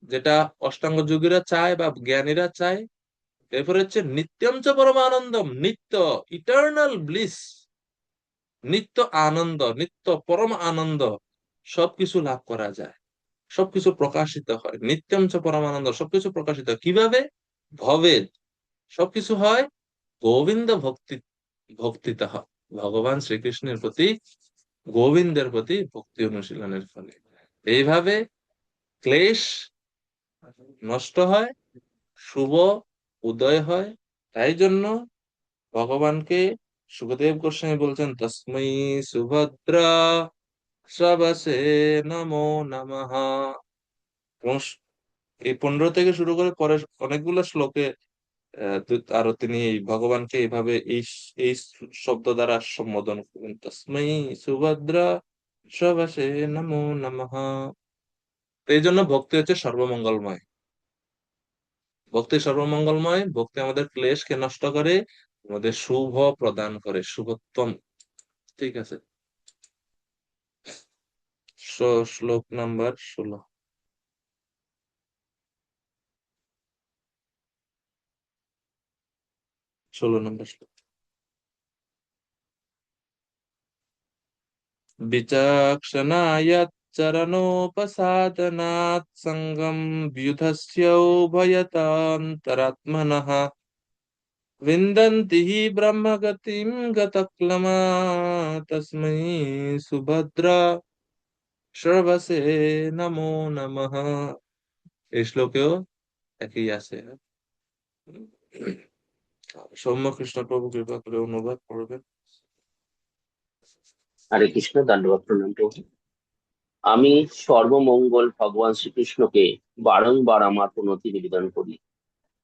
যেটা অষ্টাঙ্গ যোগীরা চায় বা জ্ঞানীরা চায়। এরপরে হচ্ছে নিত্যম চ পরমানন্দম, নিত্য, ইটার্নাল ব্লিস, নিত্য আনন্দ, নিত্য পরম আনন্দ, সবকিছু লাভ করা যায়, সবকিছু প্রকাশিত হয়। নিত্যম চ পরমানন্দ, সবকিছু প্রকাশিত হয়। কিভাবে? ভবেদ, সবকিছু হয় গোবিন্দ ভক্তি, ভক্তিত হয়, ভগবান শ্রীকৃষ্ণের প্রতি, গোবিন্দের প্রতি ভক্তি অনুশীলনের ফলে। এইভাবে ক্লেশ নষ্ট হয়, শুভ উদয় হয়। তাই জন্য ভগবানকে সুখদেব গোস্বামী বলছেন, তস্मै সুভদ্রা শ্রবসে নমো নমঃ। এবং এই 15 থেকে শুরু করে পরে অনেকগুলো শ্লোকে আরো তিনি এই ভগবানকে এইভাবে এই শব্দ দ্বারা সম্বোধন করেন, তস্मै সুভদ্রা শ্রবসে নমো নমঃ। তো এই জন্য ভক্তি হচ্ছে সর্বমঙ্গলময়। ভক্তি সর্বমঙ্গলময়, ভক্তি আমাদের ক্লেশকে নষ্ট করে, আমাদের শুভ প্রদান করে, শুভোত্তম। ঠিক আছে। শ্লোক নাম্বার 16, 16 নম্বর শ্লোক। বিচক্ষণায়চ্চরণোপসাদনাৎ সঙ্গম व्युधस्योभयतान्तरात्मनः विन्दन्ति हि ब्रह्मगतिं गतक्लमा तस्मै सुभद्रा শ্রবসে নমো নমঃ। এই শ্লোকেও একই আছে। সৌম্য কৃষ্ণ প্রভু কৃপা করে অনুবাদ করবেন। হরে কৃষ্ণ, দণ্ডবত প্রণাম প্রভু। আমি সর্বমঙ্গল ভগবান শ্রীকৃষ্ণকে বারংবার আমার প্রণতি নিবেদন করি।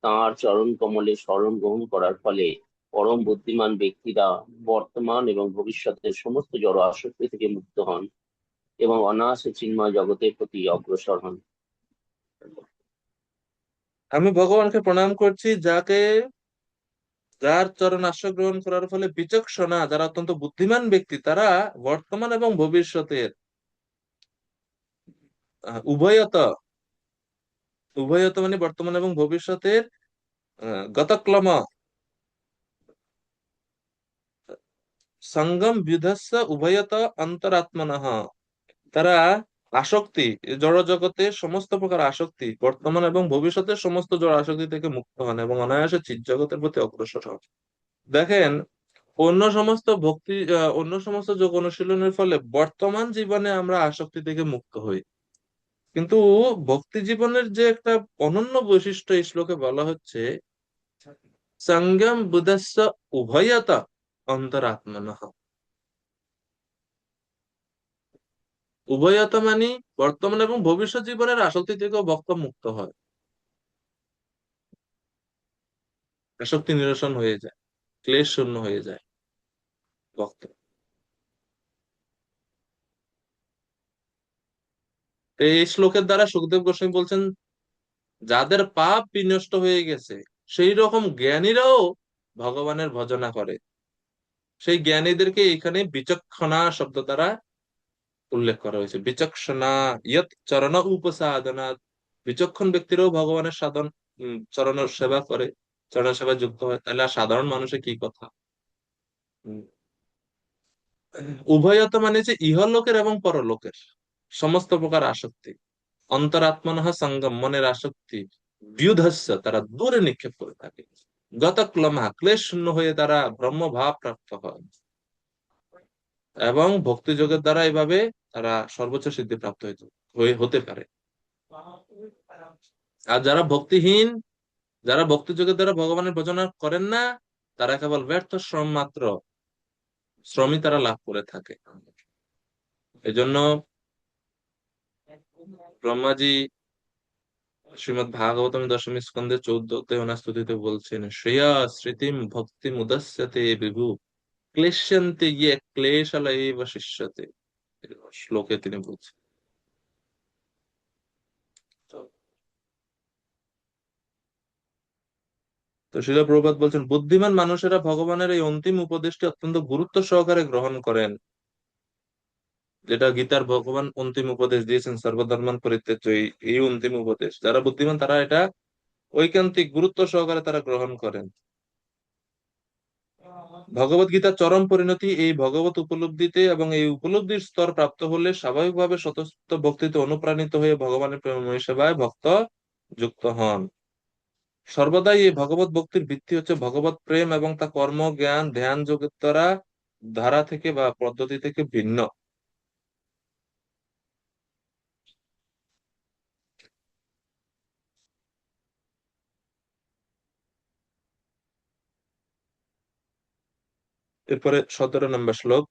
তাঁর চরণ কমলে শরণ গ্রহণ করার ফলে পরম বুদ্ধিমান ব্যক্তিরা বর্তমান এবং ভবিষ্যতের সমস্ত জড় আসক্তি থেকে মুক্ত হন এবং অনায়াসে চিন্ময় জগতের প্রতি অগ্রসর হন। আমি ভগবানকে প্রণাম করছি, যার চরণ আশ্রয় গ্রহণ করার ফলে বিচক্ষণা, যারা অত্যন্ত বুদ্ধিমান ব্যক্তি, তারা বর্তমান এবং ভবিষ্যতের উভয়ত উভয়ত মানে বর্তমান এবং ভবিষ্যতের গতক্লম সঙ্গম বিধস্য উভয়ত অন্তরাত্মনঃ। তারা আসক্তি, জড় জগতের সমস্ত প্রকার আসক্তি, বর্তমান এবং ভবিষ্যতের সমস্ত জড় আসক্তি থেকে মুক্ত হন এবং অনায়াসে চিৎ জগতের প্রতি অগ্রসর হন। দেখেন, অন্য সমস্ত যোগ অনুশীলনের ফলে বর্তমান জীবনে আমরা আসক্তি থেকে মুক্ত হই, কিন্তু ভক্তি জীবনের যে একটা অনন্য বৈশিষ্ট্য এই শ্লোকে বলা হচ্ছে, সঙ্গম বুধস্য উভয়ত অন্তরাত্মনঃ। উভয়ত মানে বর্তমান এবং ভবিষ্যৎ জীবনের আসক্তি থেকেও ভক্ত মুক্ত হয়, আসক্তি নিরসন হয়ে যায়, ক্লেশ শূন্য হয়ে যায় ভক্ত। তো এই শ্লোকের দ্বারা সুখদেব গোস্বামী বলছেন, যাদের পাপ বিনষ্ট হয়ে গেছে সেই রকম জ্ঞানীরাও ভগবানের ভজনা করে। সেই জ্ঞানীদেরকে এখানে বিচক্ষণা শব্দ দ্বারা উল্লেখ করা হয়েছে। বিচক্ষণা ইয়ৎ চরণ উপসাধনা। বিচক্ষণ ব্যক্তিরাও ভগবানের চরণ সেবা করে, চরণ সেবা যুক্ত হয়, তাহলে আর সাধারণ মানুষের কি কথা। উম, উভয়ত মানে যে ইহলোকের এবং পরলোকের সমস্ত প্রকার আসক্তি, অন্তরাত্মনঃ সঙ্গম মনের আসক্তি, বিউধস্য তারা দূরে নিক্ষেপ করে থাকে, গতক্লমা ক্লেশ শূন্য হয়ে তারা ব্রহ্মভাব প্রাপ্ত হয়, এবং ভক্তি যোগের দ্বারা এভাবে তারা সর্বোচ্চ সিদ্ধি প্রাপ্ত হতে পারে। আর যারা ভক্তি যোগের দ্বারা ভগবানের ভজনা করেন না, তারা কেবল ব্যর্থ শ্রম মাত্র, শ্রমই তারা লাভ করে থাকে। এজন্য ব্রহ্মাজি শ্রীমদ ভাগবতম দশম স্কন্ধে 14 ওনার স্তুতিতে বলছেন, শ্রেয়া স্মৃতিম ভক্তি মুদস্যতে বিভু ক্লেশ্যন্তে গিয়ে ক্লেশালয়েব শিষ্যতে। শ্লোকে তিনি বলছেন। তো তো শিল প্রভুপাদ বলছেন, বুদ্ধিমান মানুষেরা ভগবানের এই অন্তিম উপদেশটি অত্যন্ত গুরুত্ব সহকারে গ্রহণ করেন, যেটা গীতার ভগবান অন্তিম উপদেশ দিয়েছেন, সর্বধর্মান পরিত্যাজ্য, এই অন্তিম উপদেশ। যারা বুদ্ধিমান তারা এটা ঐকান্তিক গুরুত্ব সহকারে তারা গ্রহণ করেন। ভগবত গীতার চরম পরিণতি এই ভগবত উপলব্ধিতে, এবং এই উপলব্ধির স্তর প্রাপ্ত হলে স্বাভাবিকভাবে স্বতঃস্ফূর্ত ভক্তিতে অনুপ্রাণিত হয়ে ভগবানের প্রেমময় সেবায় ভক্ত যুক্ত হন। সর্বদাই এই ভগবত ভক্তির ভিত্তি হচ্ছে ভগবত প্রেম, এবং তা কর্ম, জ্ঞান, ধ্যান যোগের দ্বারা ধারা থেকে বা পদ্ধতি থেকে ভিন্ন। এরপরে 17 নম্বর শ্লোক,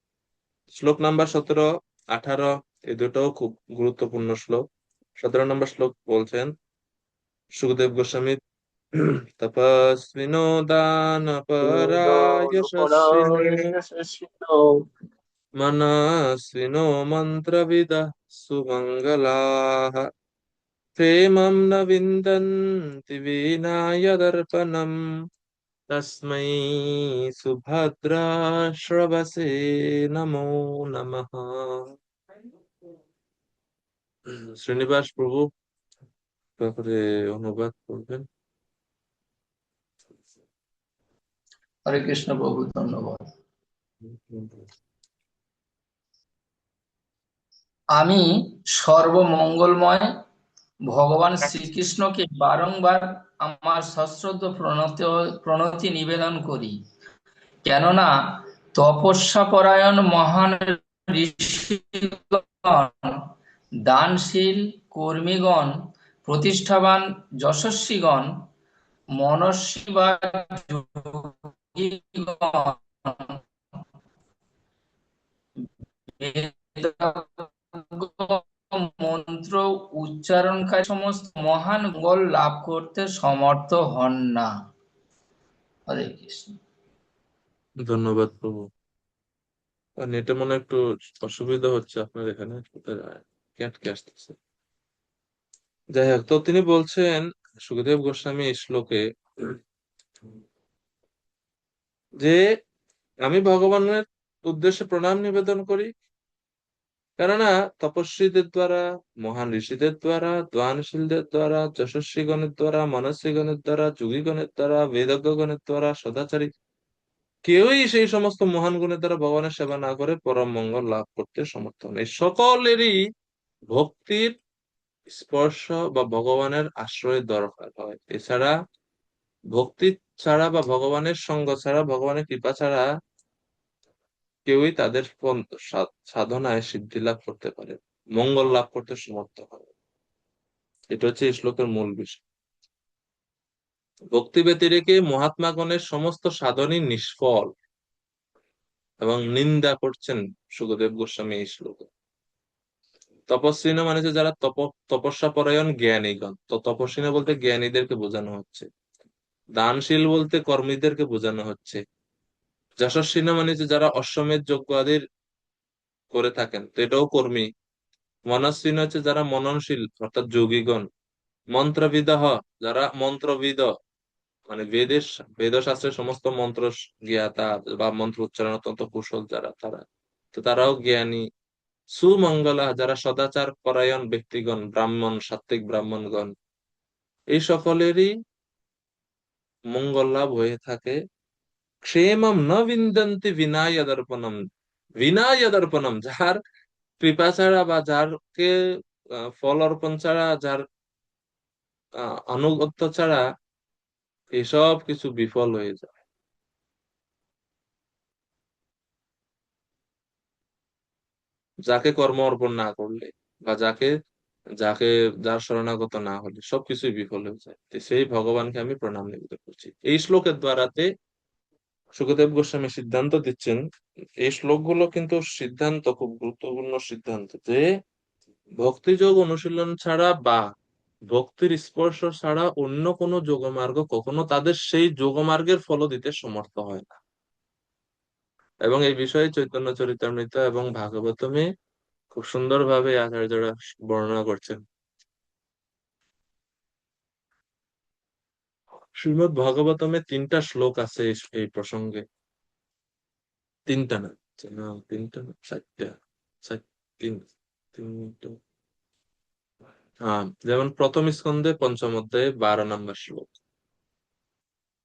শ্লোক নাম্বার 17, 18, এই দুটোও খুব গুরুত্বপূর্ণ শ্লোক। 17 নম্বর শ্লোক বলছেন সুখদেব গোস্বামী, তপস্বিনো দানপরা যশস্বিনো मनस्विनो मन्त्रविदः सुमङ्गलाः प्रेमं न विन्दन्ति विनाय दर्पणम् तस्मै सुभद्राश्रवसे नमो नमः। শ্রীনিবাস প্রভু তারপরে অনুবাদ করবেন। হরে কৃষ্ণ প্রভু, ধন্যবাদ। আমি সর্বমঙ্গলময় ভগবান শ্রীকৃষ্ণকে বারংবার আমার সশ্রদ্ধ প্রণতি নিবেদন করি, কেননা তপস্যাপরায়ণ মহান ঋষিগণ, দানশীল কর্মীগণ, প্রতিষ্ঠাবান যশস্বীগণ, মনস্বী বা যোগীগণ মন্ত্র উচ্চারণকারী সমস্ত মহান মঙ্গল লাভ করতে সমর্থ হন না। হরে কৃষ্ণ। ধন্যবাদ প্রভু। নেটে মনে হয় একটু অসুবিধা হচ্ছে আপনার এখানে, ক্যাটকে আসতেছে। যাই হোক, তো তিনি বলছেন, সুখদেব গোস্বামী এই শ্লোকে, যে আমি ভগবানের উদ্দেশ্যে প্রণাম নিবেদন করি, কেননা তপস্বীদের দ্বারা, মহান ঋষিদের দ্বারা, দানশীলদের দ্বারা, যশস্বীগণের দ্বারা, মনস্বীগণের দ্বারা, যোগীগণের দ্বারা, বেদজ্ঞগণের দ্বারা, সদাচারী কেউই সেই সমস্ত মহান গুণের দ্বারা ভগবানের সেবা না করে পরম মঙ্গল লাভ করতে সমর্থ হন। এই সকলেরই ভক্তির স্পর্শ বা ভগবানের আশ্রয়ের দরকার হয়। এছাড়া ভক্তি ছাড়া বা ভগবানের সঙ্গ ছাড়া, ভগবানের কৃপা ছাড়া কেউই তাদের সাধনায় সিদ্ধি লাভ করতে পারে, মঙ্গল লাভ করতে সমর্থ হয়। এটা হচ্ছে এই শ্লোকের মূল বিষয়। ভক্তি ব্যতিরেকে মহাত্মাগণের সমস্ত সাধনই নিষ্ফল এবং নিন্দা করছেন সুখদেব গোস্বামী এই শ্লোকে। তপস্বী না মানে হচ্ছে যারা তপস্যা পরায়ণ জ্ঞানীগণ। তো তপস্বী না বলতে জ্ঞানীদেরকে বোঝানো হচ্ছে, দানশীল বলতে কর্মীদেরকে বোঝানো হচ্ছে, যশস্বী না মানে হচ্ছে যারা অশ্বমেধ যজ্ঞ আদির করে থাকেন, তো এটাও কর্মী। মনস্বী না হচ্ছে যারা মননশীল অর্থাৎ যোগীগণ। মন্ত্রবিদঃ যারা মন্ত্রবিদ, মানে বেদ শাস্ত্রের সমস্ত মন্ত্র জ্ঞাতা বা মন্ত্র উচ্চারণ অত্যন্ত কুশল যারা, তারা তো তারাও জ্ঞানী। সুমঙ্গলা যারা সদাচার পরায়ণ ব্যক্তিগণ, ব্রাহ্মণ, সাত্ত্বিক ব্রাহ্মণগণ, এই সকলেরই মঙ্গল লাভ হয়ে থাকে। ক্ষেমম ন বিন্দন্তি বিনায় দর্পণম, বিনায় দর্পণম যার কৃপা ছাড়া বা যারকে ফল অর্পণ ছাড়া, যার আনুগত্য ছাড়া এসব কিছু বিফল হয়ে যায়। যাকে কর্ম অর্পণ না করলে বা যাকে যাকে যার শরণাগত না হলে সবকিছুই বিফল হয়ে যায়। তো সেই ভগবানকে আমি প্রণাম নিবেদন করছি। এই শ্লোকের দ্বারাতে সুখদেব গোস্বামী সিদ্ধান্ত দিচ্ছেন, এই শ্লোকগুলো কিন্তু সিদ্ধান্ত, খুব গুরুত্বপূর্ণ সিদ্ধান্ত, যে ভক্তিযোগ অনুশীলন ছাড়া বা ভক্তির স্পর্শ ছাড়া অন্য কোনো যোগমার্গ কখনো তাদের সেই যোগমার্গের ফল দিতে সমর্থ হয় না। এবং এই বিষয়ে চৈতন্য চরিতামৃত এবং ভাগবতমে খুব সুন্দরভাবে আচার্যরা বর্ণনা করছেন। শ্রীমদ্ ভাগবতমে 3টা শ্লোক আছে এই প্রসঙ্গে। 3টা না, 4টা, 3টা। যেমন প্রথম স্কন্ধে 5ম অধ্যায়ে 12 নম্বর শ্লোক,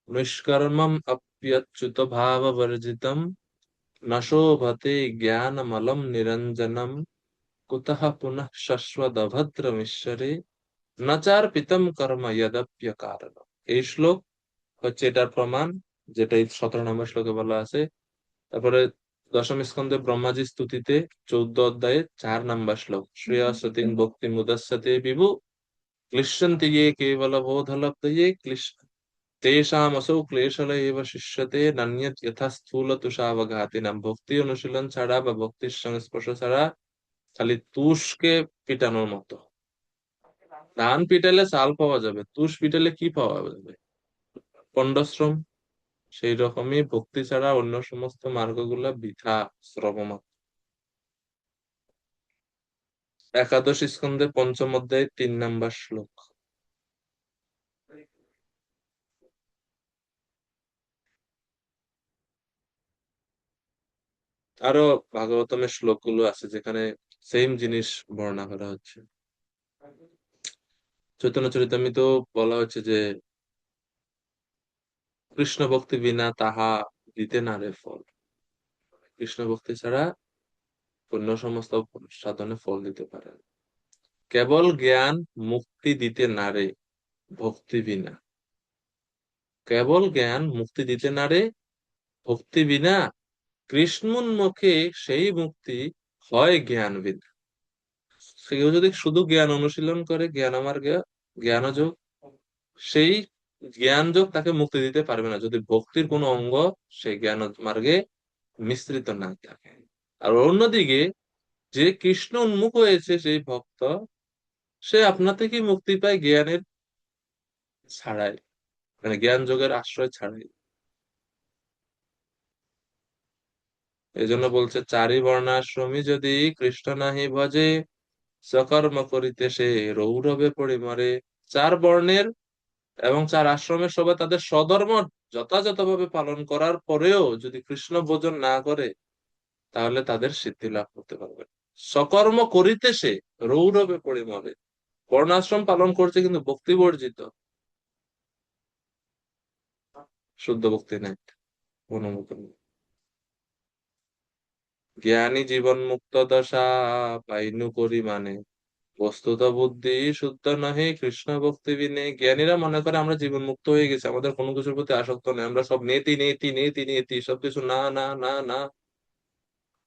নিষ্কর্মম অপ্যচ্যুত ভাব বর্জিতম ন শোভতে জ্ঞানমলম নিরঞ্জনম কুতঃ পুনঃ শশ্বদভদ্রমিশ্বরে নাচার্পিতম কর্ম যদপ্যকারণ। এই শ্লোক হচ্ছে এটার প্রমাণ, যেটা এই 17 নম্বর শ্লোকে বলা আছে। তারপরে দশম স্কন্ধে ব্রহ্মাজি স্তুতিতে 14 অধ্যায়ে 4 নম্বর শ্লোক, শ্রেয়সতিং ভক্তি মুদস্যতে বিভু ক্লিশ্যন্তি ইয়ে কেবল বোধলব্ধয়ে তেষামসৌ ক্লেশল এব শিষ্যতে নান্যৎ যথা স্থূল তুষাবঘাতিনাম। ভক্তি অনুশীলন ছাড়া বা ভক্তির সংস্পর্শ ছাড়া খালি তুষকে পিটানোর মতো। ধান পিটালে চাল পাওয়া যাবে, তুষ পিটালে কি পাওয়া যাবে? পণ্ডশ্রম। সেই রকমই ভক্তি ছাড়া অন্য সমস্ত মার্গগুলা বৃথা, শ্রম। একাদশ স্কন্ধে 5ম অধ্যায়ে 3 নম্বর শ্লোক। আরো ভাগবতমের শ্লোকগুলো আছে যেখানে সেম জিনিস বর্ণনা করা হচ্ছে। চৈতন্য চরিতামৃত বলা হচ্ছে যে কৃষ্ণ ভক্তি বিনা তাহা দিতে না রে ফল। কৃষ্ণ ভক্তি ছাড়া অন্য সমস্ত সাধনে ফল দিতে পারে না। কেবল জ্ঞান মুক্তি দিতে না রে ভক্তি বিনা, কেবল জ্ঞান মুক্তি দিতে না রে ভক্তি বিনা কৃষ্ণোন্মুখে সেই মুক্তি হয় জ্ঞান বিনা। কেউ যদি শুধু জ্ঞান অনুশীলন করে, জ্ঞান মার্গে জ্ঞানযোগ, সেই জ্ঞান যোগ তাকে মুক্তি দিতে পারবে না যদি ভক্তির কোনো অঙ্গ সেই জ্ঞান মার্গে মিশ্রিত না থাকে। আর অন্যদিকে যে কৃষ্ণ উন্মুখ হয়েছে সেই ভক্ত, সে আপনা থেকেই মুক্তি পায় জ্ঞানের ছাড়াই, মানে জ্ঞান যোগের আশ্রয় ছাড়াই। এই জন্য বলছে, চারি বর্ণাশ্রমী যদি কৃষ্ণ নাহি ভজে সকর্ম করিতে সে রৌরবে পড়ে মরে। 4 বর্ণের এবং 4 আশ্রমের সবাই তাদের স্বধর্ম যথাযথভাবে পালন করার পরেও যদি কৃষ্ণ ভোজন না করে, তাহলে তাদের সিদ্ধি লাভ করতে পারবে না। সকর্ম করিতে সে রৌরবে পরিমলে। বর্ণাশ্রম পালন করছে কিন্তু ভক্তি বর্জিত, শুদ্ধ ভক্তি নাই, অনুমোদন নেই। জ্ঞানী জীবন মুক্ত দশা পাইনু করি মানে, বস্তুত বুদ্ধি শুদ্ধ নহে কৃষ্ণ ভক্তি বিনে। জ্ঞানীরা মনে করে আমরা জীবন মুক্ত হয়ে গেছি, আমাদের কোনো কিছুর প্রতি আসক্ত নেই, আমরা সব নেতি নেতি নেতি নেতি সবকিছু না না না না।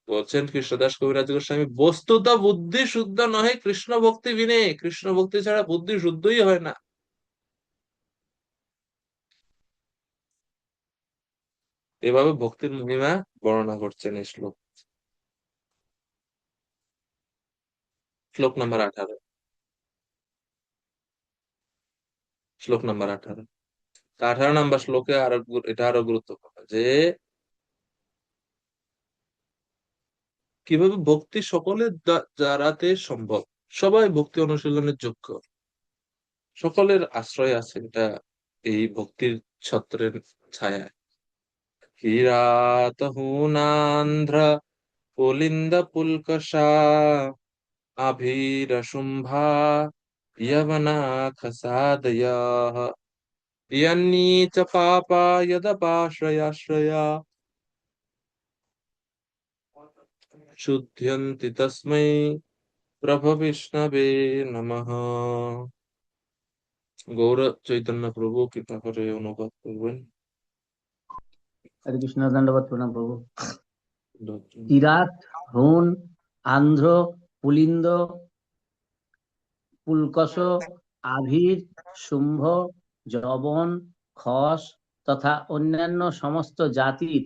বলছেন কৃষ্ণদাস কবিরাজ গোস্বামী, বস্তুত বুদ্ধি শুদ্ধ নহে কৃষ্ণ ভক্তি বিনে। কৃষ্ণ ভক্তি ছাড়া বুদ্ধি শুদ্ধই হয় না। এভাবে ভক্তির মহিমা বর্ণনা করছেন এই শ্লোক। শ্লোক নাম্বার 18, শ্লোক নাম্বার 18। 18 নম্বর শ্লোকে আরো এটা আরো গুরুত্বপূর্ণ যে কিভাবে ভক্তি সকলের দ্বারাতে সম্ভব। সবাই ভক্তি অনুশীলনের যোগ্য, সকলের আশ্রয় আছে এটা এই ভক্তির ছত্রের ছায়ায়। কিরাতহুনান্ধ্র পুলিন্দ পুলকশা আভিরশুম্ভা यवनाखसादयः यन्नी च पापा यदपाश्रयाश्रया शुध्यन्ति तस्मै प्रभु विष्णवे नमः। গৌর চৈতন্য প্রভু কৃপা করে অনুবাদ করবেন। হরে কৃষ্ণ, দণ্ডবত প্রণাম প্রভু। কিরাত, হুন, আন্ধ্র, পুলিন্দ, পুলকশ, আভির, শুম্ভ, যবন, খস তথা অন্যান্য সমস্ত জাতির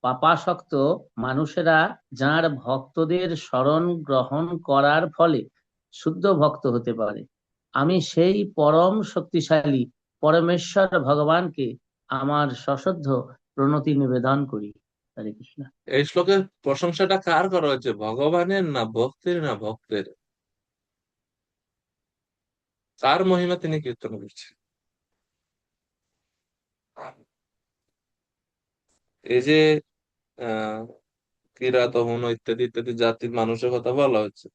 পাপাসক্ত মানুষেরা যাঁর ভক্তদের শরণ গ্রহণ করার ফলে শুদ্ধ ভক্ত হতে পারে, আমি সেই পরম শক্তিশালী পরমেশ্বর ভগবানকে আমার সশ্রদ্ধ প্রণতি নিবেদন করি। হরে কৃষ্ণ। এই শ্লোকের প্রশংসাটা কার করা হয়েছে, ভগবানের না ভক্তের না ভক্তের? তার মহিমা তিনি কীর্তন করছেন। এই যে আহ কিরাত হুন ইত্যাদি ইত্যাদি জাতির মানুষের কথা বলা হচ্ছে,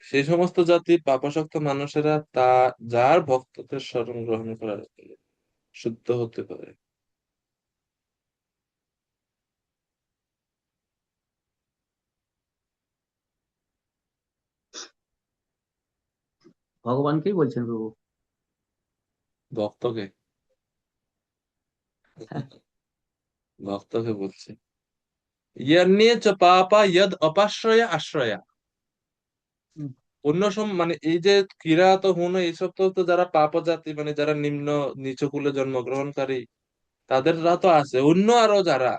সেই সমস্ত জাতির পাপাসক্ত মানুষেরা যার ভক্তদের শরণ গ্রহণ করার ফলে শুদ্ধ হতে পারে। ভগবানকেই বলছেন প্রভু। ভক্তকে, হ্যাঁ। ভক্তকে বলছে। ইয়ান্নিয়ে চ পাপা ইয়দ অপাশ্রয়া আশ্রয়া। হুম। অন্য মানে এই যে কিরাত হুন এইসব তো যারা পাপ জাতি, মানে যারা নিম্ন নিচু কুলে জন্মগ্রহণকারী, তাদেররা তো আছে, অন্য আরো যারা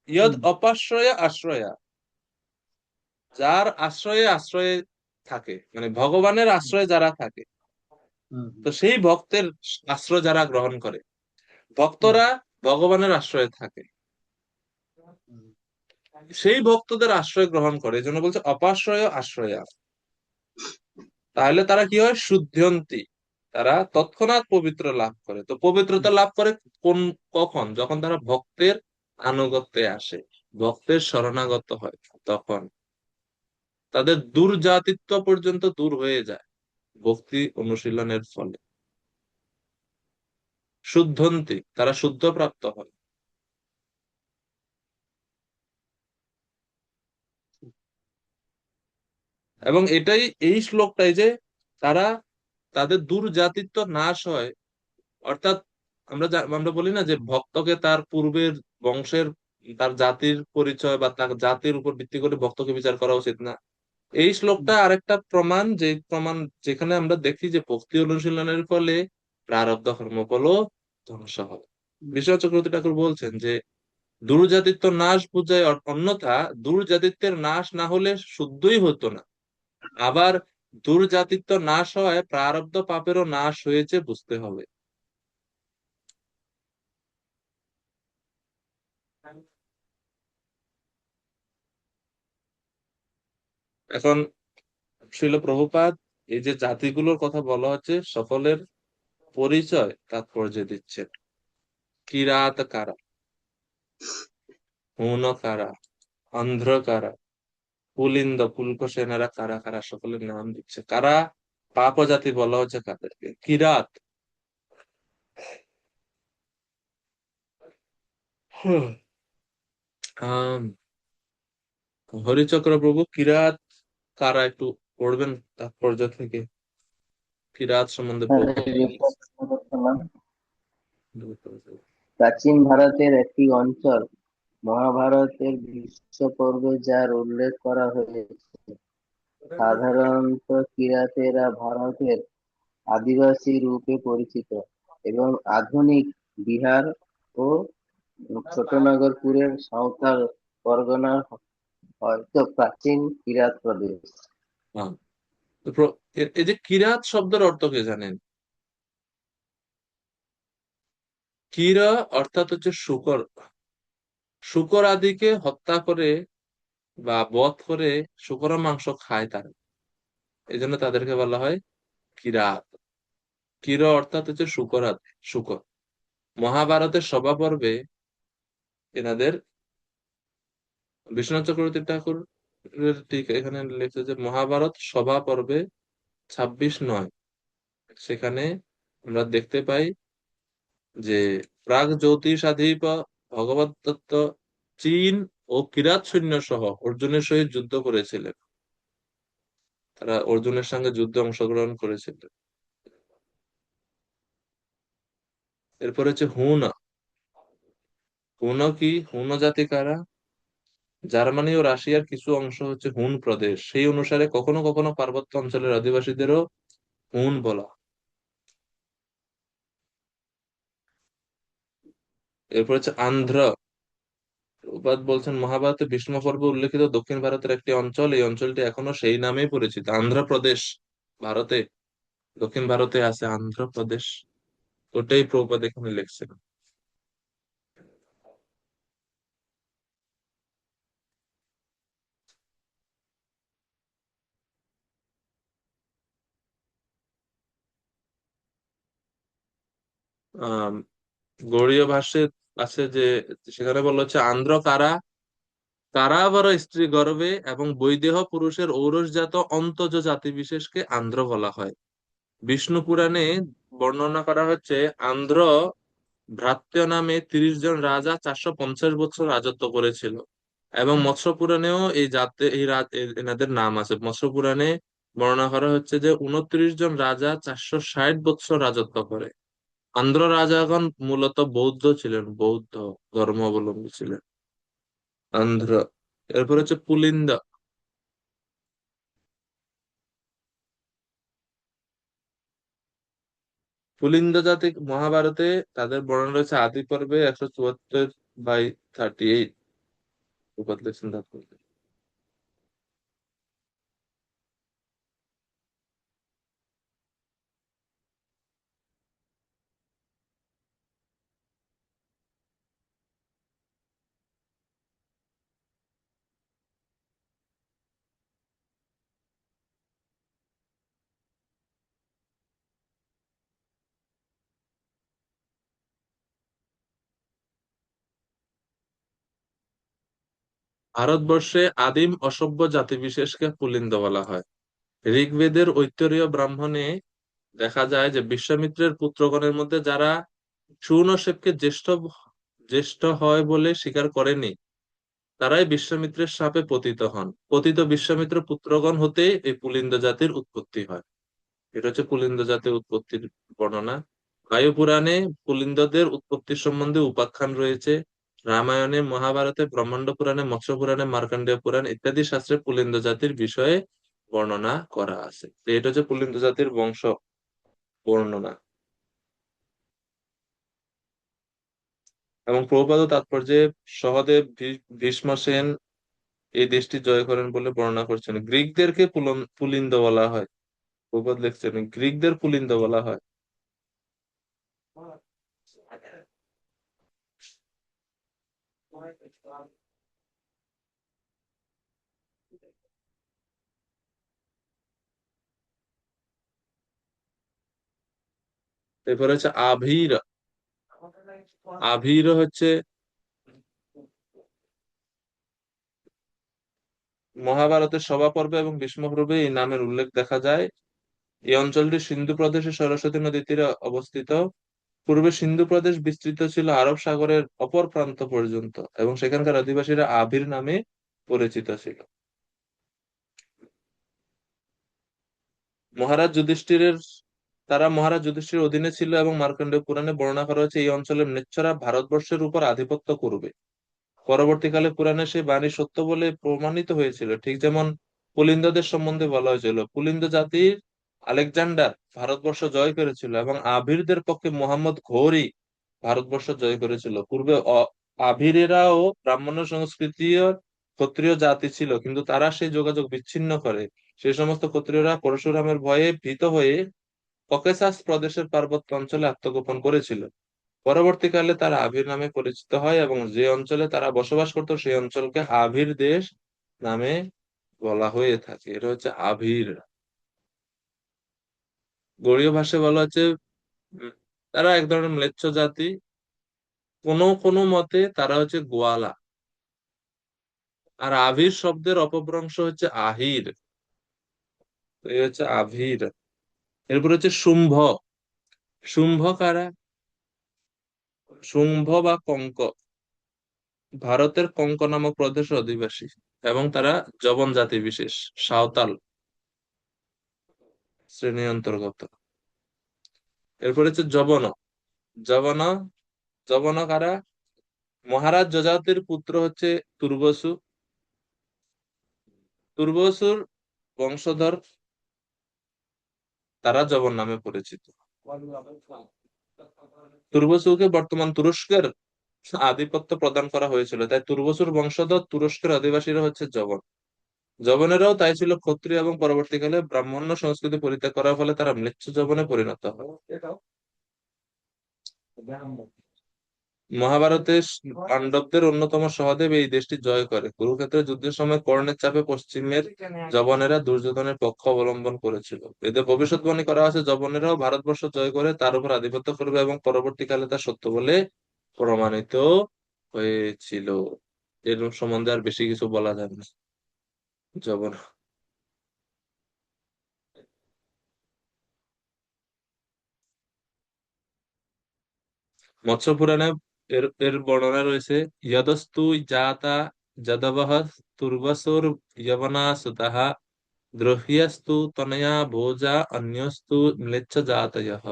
ইয়দ হুম। অপাশ্রয়া আশ্রয়া, যার আশ্রয়ে আশ্রয়ে থাকে, মানে ভগবানের আশ্রয়ে যারা থাকে, হুম। তো সেই ভক্তের আশ্রয় যারা গ্রহণ করে, হুম। ভক্তরা ভগবানের আশ্রয়ে থাকে, হুম। সেই ভক্তদের আশ্রয় গ্রহণ করে, এই জন্য বলছে অপাশ্রয় আশ্রয়া। তাহলে তারা কি হয়, শুদ্ধন্তি, তারা তৎক্ষণাৎ পবিত্র লাভ করে। তো পবিত্রতা লাভ করে কখন? যখন তারা ভক্তের আনুগত্যে আসে, ভক্তের শরণাগত হয়, তখন তাদের দুর্জাতিত্ব পর্যন্ত দূর হয়ে যায় ভক্তি অনুশীলনের ফলে। শুদ্ধন্তি, তারা শুদ্ধ প্রাপ্ত হয়। এবং এটাই এই শ্লোকটাই যে তারা তাদের দুর্জাতিত্ব নাশ হয়, অর্থাৎ আমরা বলি না যে ভক্তকে তার পূর্বের বংশের, তার জাতির পরিচয় বা তার জাতির উপর ভিত্তি করে ভক্তকে বিচার করা উচিত না। এই শ্লোকটা আরেকটা প্রমাণ, যে প্রমাণ যেখানে আমরা দেখি যে ভক্তি অনুশীলনের ফলে প্রারব্ধ কর্মফলও ধ্বংস হয়। বিশ্বনাথ চক্রবর্তী ঠাকুর বলছেন যে দুর্জাতিত্ব নাশ বুঝায়, অন্যথা দুর্জাতিত্বের নাশ না হলে শুদ্ধই হতো না। আবার দুর্জাতিত্ব নাশ হয় প্রারব্ধ পাপেরও নাশ হয়েছে বুঝতে হবে। এখন শ্রীল প্রভুপাদ এই যে জাতিগুলোর কথা বলা হচ্ছে, সকলের পরিচয় তাৎপর্য দিচ্ছেন। কিরাত কারা, হুন কারা, অন্ধ্র কারা, পুলিন্দ, পুলক সেনারা কারা কারা, সকলের নাম দিচ্ছে। কারা পা প্রজাতি বলা হচ্ছে কাদেরকে? কিরাত। হুম, আম, হরিচক্র প্রভু, কিরাত কারা একটু পড়বেন তাৎপর্য থেকে? কিরাত সম্বন্ধে প্রভুপাদ কি লিখছেন? প্রাচীন ভারতের একটি অঞ্চল মহাভারতের ভীষ্ম পর্বে যার উল্লেখ করা হয়েছে। সাধারণত কিরাতেরা ভারতের আদিবাসী রূপে পরিচিত এবং আধুনিক বিহার ও ছোটনাগপুরের সাঁওতাল পরগনার হয়তো প্রাচীন কিরাত প্রদেশ। হ্যাঁ, তো এই যে কিরাত শব্দের অর্থ কে জানেন? কিরা অর্থাৎ হচ্ছে শুকর। শুকর আদিকে হত্যা করে বা বধ করে শুকর মাংস খায় তারা, এই জন্য তাদেরকে বলা হয় কিরাত। কির অর্থাৎ হচ্ছে শুকর আদি, শুকর। মহাভারতের সভা পর্বে এনাদের বিশ্বনাথ চক্রবর্তী ঠাকুর ঠিক এখানে লিখছে যে মহাভারত সভা পর্বে 26-9, সেখানে আমরা দেখতে পাই যে প্রাগ জ্যোতিষাধীপ ভগবত দত্ত চীন ও কিরাত সৈন্য সহ অর্জুনের সহিত যুদ্ধ করেছিলেন। তারা অর্জুনের সঙ্গে যুদ্ধে অংশগ্রহণ করেছিলেন। এরপর হচ্ছে হুন। হুন কি? হুন জাতি কারা? জার্মানি ও রাশিয়ার কিছু অংশ হচ্ছে হুন প্রদেশ, সেই অনুসারে কখনো কখনো পার্বত্য অঞ্চলের অধিবাসীদেরও হুন বলা হয়। এরপর হচ্ছে আন্ধ্র। উপাদ বলছেন মহাভারতে ভীষ্ম পর্বে উল্লেখিত দক্ষিণ ভারতের একটি অঞ্চল, এই অঞ্চলটি এখনো সেই নামেই পরিচিত, আন্ধ্র প্রদেশ। ভারতে, দক্ষিণ ভারতে আছে আন্ধ্র প্রদেশ, ওটাই প্রভুপাদ এখানে লিখছেন। আহ গৌড়ীয় ভাষ্যে আছে যে, সেখানে বলা হচ্ছে আন্ধ্র কারা, কারাবর স্ত্রী গর্ভে এবং বৈদেহ পুরুষের ঔরসজাত অন্তজ জাতি বিশেষকে আন্ধ্র বলা হয়। বিষ্ণু পুরাণে বর্ণনা করা হচ্ছে আন্ধ্র ভ্রাত্য নামে 30 জন রাজা 450 বছর রাজত্ব করেছিল। এবং মৎস্য পুরাণেও এই জাতে এনাদের নাম আছে। মৎস্য পুরাণে বর্ণনা করা হচ্ছে যে 29 জন রাজা 460 বছর রাজত্ব করে। আন্ধ্র রাজাগণ মূলত বৌদ্ধ ছিলেন, বৌদ্ধ ধর্মাবলম্বী ছিলেন আন্ধ্র। এরপর হচ্ছে পুলিন্দ। পুলিন্দ জাতি মহাভারতে তাদের বর্ণনা রয়েছে আদি পর্বে 174/38 উপাদ লিখছেন তাৎপর্য। ভারতবর্ষে আদিম অসভ্য জাতিবিশেষকে পুলিন্দ বলা হয়। ঋগ্বেদের ঐত্তরীয় ব্রাহ্মণে দেখা যায় যে বিশ্বামিত্রের পুত্রগণের মধ্যে যারা সুনশেপকে জ্যেষ্ঠ জ্যেষ্ঠ হয় বলে স্বীকার করেনি, তারাই বিশ্বামিত্রের শাপে পতিত হন। পতিত বিশ্বামিত্র পুত্রগণ হতে এই পুলিন্দ জাতির উৎপত্তি হয়। এটা হচ্ছে পুলিন্দ জাতির উৎপত্তির বর্ণনা। বায়ু পুরাণে পুলিন্দদের উৎপত্তি সম্বন্ধে উপাখ্যান রয়েছে। রামায়ণে, মহাভারতে, ব্রহ্মাণ্ড পুরাণে, মৎস্য পুরাণে, মার্কণ্ডেয় পুরাণ ইত্যাদি শাস্ত্রে পুলিন্দ জাতির বিষয়ে বর্ণনা করা আছে। তো এটা হচ্ছে পুলিন্দ জাতির বংশ বর্ণনা। এবং প্রভুপাদ তাৎপর্যে সহদেব ভীষ্ম সেন এই দেশটি জয় করেন বলে বর্ণনা করছেন। গ্রিকদেরকে পুলিন্দ বলা হয়। প্রভুপাদ লিখছেন গ্রিকদের পুলিন্দ বলা হয়। এরপর হচ্ছে আভীর। আভীর হচ্ছে মহাভারতের সভা পর্বে এবং ভীষ্ম পর্বে এই নামের উল্লেখ দেখা যায়। এই অঞ্চলটি সিন্ধু প্রদেশে সরস্বতী নদীর তীরে অবস্থিত। পূর্বে সিন্ধু প্রদেশ বিস্তৃত ছিল আরব সাগরের অপর প্রান্ত পর্যন্ত এবং সেখানকার অধিবাসীরা আভির নামে পরিচিত ছিল। মহারাজ যুধিষ্ঠিরের তারা মহারাজ যুধিষ্ঠিরের অধীনে ছিল এবং মার্কণ্ডেয় পুরাণে বর্ণনা করা হয়েছে এই অঞ্চলের ম্লেচ্ছরা ভারতবর্ষের উপর আধিপত্য করবে। পরবর্তীকালে পুরাণে সেই বাণী সত্য বলে প্রমাণিত হয়েছিল, ঠিক যেমন পুলিন্দদের সম্বন্ধে বলা হয়েছিল। পুলিন্দ জাতির আলেকজান্ডার ভারতবর্ষ জয় করেছিল এবং আভিরদের পক্ষে মোহাম্মদ ঘোরই ভারতবর্ষ জয় করেছিল। পূর্বে আভিরেরাও ব্রাহ্মণ সংস্কৃতির ক্ষত্রিয় জাতি ছিল, কিন্তু তারা সেই যোগাযোগ বিচ্ছিন্ন করে। সেই সমস্ত ক্ষত্রিয়রা পরশুরামের ভয়ে ভীত হয়ে ককেসাস প্রদেশের পার্বত্য অঞ্চলে আত্মগোপন করেছিল। পরবর্তীকালে তারা আভির নামে পরিচিত হয় এবং যে অঞ্চলে তারা বসবাস করত সেই অঞ্চলকে আভির দেশ নামে বলা হয়ে থাকে। এটা হচ্ছে আভির। গড়ীয় ভাষায় বলা হচ্ছে উম, তারা এক ধরনের ম্লেচ্ছ জাতি। কোন কোন মতে তারা হচ্ছে গোয়ালা। আর আভির শব্দের অপভ্রংশ হচ্ছে আহির। তো এই হচ্ছে আভির। এরপর হচ্ছে শুম্ভ। শুম্ভ কারা? শুম্ভ বা কঙ্ক ভারতের কঙ্ক নামক প্রদেশের অধিবাসী এবং তারা যবন জাতি বিশেষ, সাঁওতাল শ্রেণীর অন্তর্গত। এরপর হচ্ছে যবন। যবন যবন কারা? মহারাজ যযাতির পুত্র হচ্ছে তুর্বসু। তুর্বসুর বংশধর, তারা যবন নামে পরিচিত। তুর্বসুকে বর্তমান তুরস্কের আধিপত্য প্রদান করা হয়েছিল, তাই তুর্বসুর বংশধর তুরস্কের অধিবাসীরা হচ্ছে যবন। যবনেরাও তাই ছিল ক্ষত্রিয় এবং পরবর্তীকালে ব্রাহ্মণ্য সংস্কৃতি পরিত্যাগ করার ফলে তারা ম্লেচ্ছ যবনে পরিণত হয়। মহাভারতে পাণ্ডবদের অন্যতম সহদেব এই দেশটি জয় করে। কুরুক্ষেত্রের যুদ্ধের সময় কর্ণের চাপে পশ্চিমের যবনেরা দুর্যোধনের পক্ষ অবলম্বন করেছিল। এদের ভবিষ্যৎবাণী করা আছে যবনেরাও ভারতবর্ষ জয় করে তার উপর আধিপত্য করবে এবং পরবর্তীকালে তা সত্য বলে প্রমাণিত হয়েছিল। এর সম্বন্ধে আর বেশি কিছু বলা যাবে না। যবন মৎস্য পুরাণে এর এর বর্ণনা রয়েছে, ইয়দস্তু জাতা যদবহ তুর্বসুর যবনা সুতঃ দ্রোহ্যস্তু তনয়া ভোজা অন্যস্তু ম্লেচ্ছ জাতয়ঃ।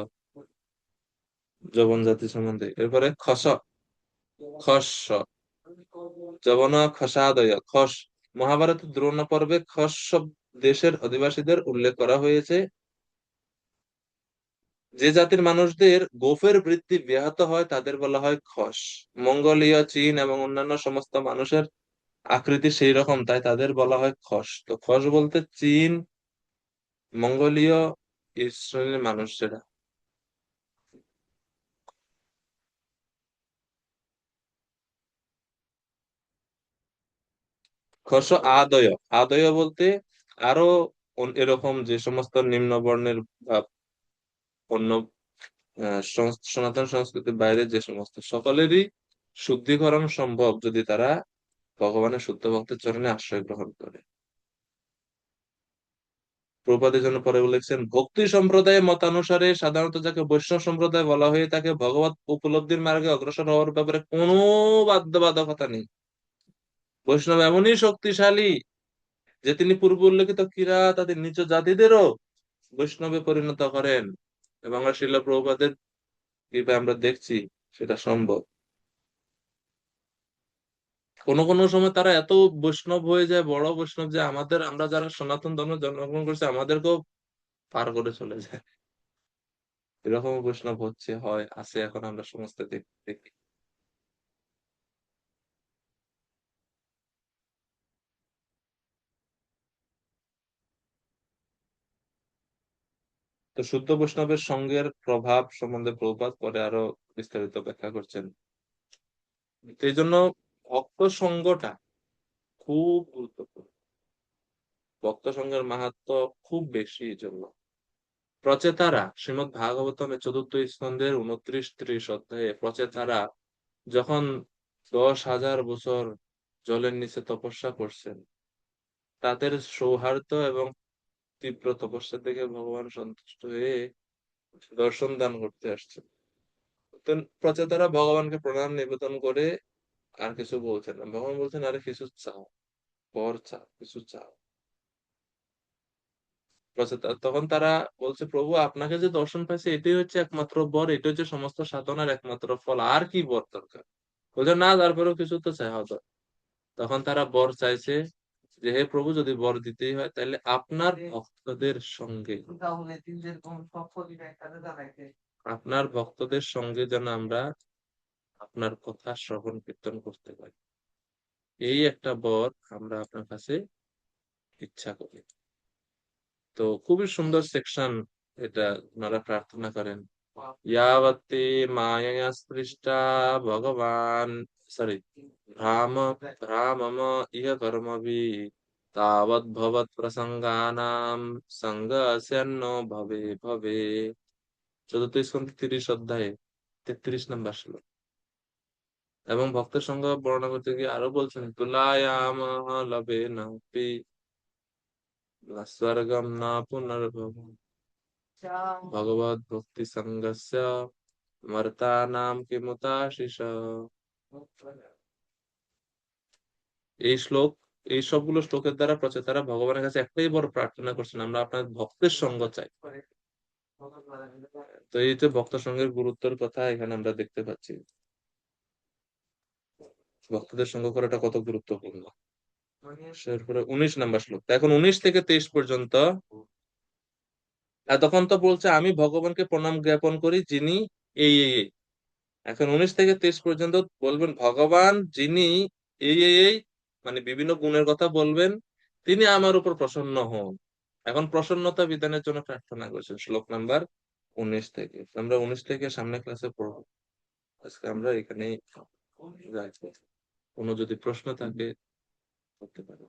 যবন জাতি সম্বন্ধে। এরপরে খস যবন খসাদয় খস। মহাভারতের দ্রোণ পর্বে খস সব দেশের অধিবাসীদের উল্লেখ করা হয়েছে। যে জাতির মানুষদের গোফের বৃদ্ধি ব্যাহত হয় তাদের বলা হয় খস। মঙ্গোলীয়, চীন এবং অন্যান্য সমস্ত মানুষের আকৃতি সেই রকম, তাই তাদের বলা হয় খস। তো খস বলতে চীন, মঙ্গোলীয় এই শ্রেণীর মানুষেরা। খস আদয়। আদয় বলতে আরো এরকম যে সমস্ত নিম্ন বর্ণের বা অন্য সনাতন সংস্কৃতির বাইরে যে সমস্ত সকলেরই শুদ্ধিকরণ সম্ভব যদি তারা ভগবানের শুদ্ধ ভক্তের চরণে আশ্রয় গ্রহণ করে। প্রভুপাদের জন্য পরে বলেছেন, ভক্তি সম্প্রদায়ের মতানুসারে সাধারণত যাকে বৈষ্ণব সম্প্রদায় বলা হয়ে থাকে ভগবত উপলব্ধির মার্গে অগ্রসর হওয়ার ব্যাপারে কোনো বাধ্যবাধকতা নেই। বৈষ্ণব এমনই শক্তিশালী যে তিনি পূর্ব উল্লেখিত কিরা তাদের নিজ জাতিদেরও বৈষ্ণবে পরিণত করেন এবং আমরা শ্রীল প্রভুপাদের কৃপায় আমরা দেখছি সেটা সম্ভব। কোন কোন সময় তারা এত বৈষ্ণব হয়ে যায়, বড় বৈষ্ণব, যে আমরা যারা সনাতন ধর্মে জন্মগ্রহণ করছি আমাদেরকেও পার করে চলে যায়। এরকম বৈষ্ণব হচ্ছে, হয়, আছে, এখন আমরা সমস্ত দেখি। তো শুদ্ধ বৈষ্ণবের সঙ্গের প্রভাব সম্বন্ধে প্রভুপাদ পরে আরো বিস্তারিত ব্যাখ্যা করছেন। তো এই জন্য ভক্ত সঙ্গটা খুব গুরুত্বপূর্ণ। ভক্ত সঙ্গের মাহাত্ম্য খুব বেশি। এই জন্য প্রচেতারা শ্রীমৎ ভাগবতমের ৪র্থ স্কন্ধের ২৯-৩০ অধ্যায়ে প্রচেতারা যখন ১০,০০০ বছর জলের নিচে তপস্যা করছেন তাদের সৌহার্দ্য এবং তীব্র তপস্যা দেখে ভগবান সন্তুষ্ট হয়ে দর্শন দান করতে আসছে। তো প্রচেতারা ভগবানকে প্রণাম নিবেদন করে আর কিছু বলছেন না। ভগবান বলছেন, আরে কিছু চাও, বর চাও, কিছু চাও। তখন তারা বলছে, প্রভু আপনাকে যে দর্শন পাইছে এটাই হচ্ছে একমাত্র বর, এটা হচ্ছে সমস্ত সাধনার একমাত্র ফল, আর কি বর দরকার? বলছে না, তারপরেও কিছু তো চাই হতো। তখন তারা বর চাইছে যে, হে প্রভু, যদি বর দিতেই হয় তাহলে আপনার ভক্তদের সঙ্গে, আপনার ভক্তদের সঙ্গে যেন আমরা আপনার কথা শ্রবণ কীর্তন করতে পারি, এই একটা বর আমরা আপনার কাছে ইচ্ছা করি। তো খুবই সুন্দর সেকশন এটা, ওনারা প্রার্থনা করেন। यावत्ते मायया स्पृष्टा भगवान् सॉरी भ्रामम इह कर्मभिः तावत् भवत् प्रसंगानां संगस्यन्नो भवे भवे। চতুর্থ স্কন্ধ 30 অধ্যায়ে 33 নম্বর শ্লোক। এবং ভক্তের সঙ্গ বর্ণনা করতে গিয়ে আরো বলছেন, তুলায়াম লবে নাপি স্বর্গম না পুনর্ভবম ভগবত ভক্তি সঙ্গস্য মর্তানাম কিমুতাশিষ। এই শ্লোক, এই সবগুলো শ্লোকের দ্বারা প্রচেতারা ভগবানের কাছে একটাই বড় প্রার্থনা করছেন, আমরা আপনার ভক্তের সঙ্গ চাই। তো এই যে ভক্ত সঙ্গের গুরুত্বের কথা এখানে আমরা দেখতে পাচ্ছি, ভক্তদের সঙ্গ করাটা কত গুরুত্বপূর্ণ। এরপরে 19 নম্বর শ্লোক। এখন 19 থেকে 23 পর্যন্ত তখন তো বলছে, আমি ভগবানকে প্রণাম জ্ঞাপন করি যিনি এই। এখন 19 থেকে 23 পর্যন্ত বলবেন, ভগবান যিনি এই মানে বিভিন্ন গুণের কথা বলবেন, তিনি আমার উপর প্রসন্ন হন। এখন প্রসন্নতা বিধানের জন্য প্রার্থনা করছেন শ্লোক নাম্বার 19 থেকে। আমরা 19 থেকে সামনে ক্লাসে পড়বো। আজকে আমরা এখানেই রাখবো। কোনো যদি প্রশ্ন থাকে করতে পারো।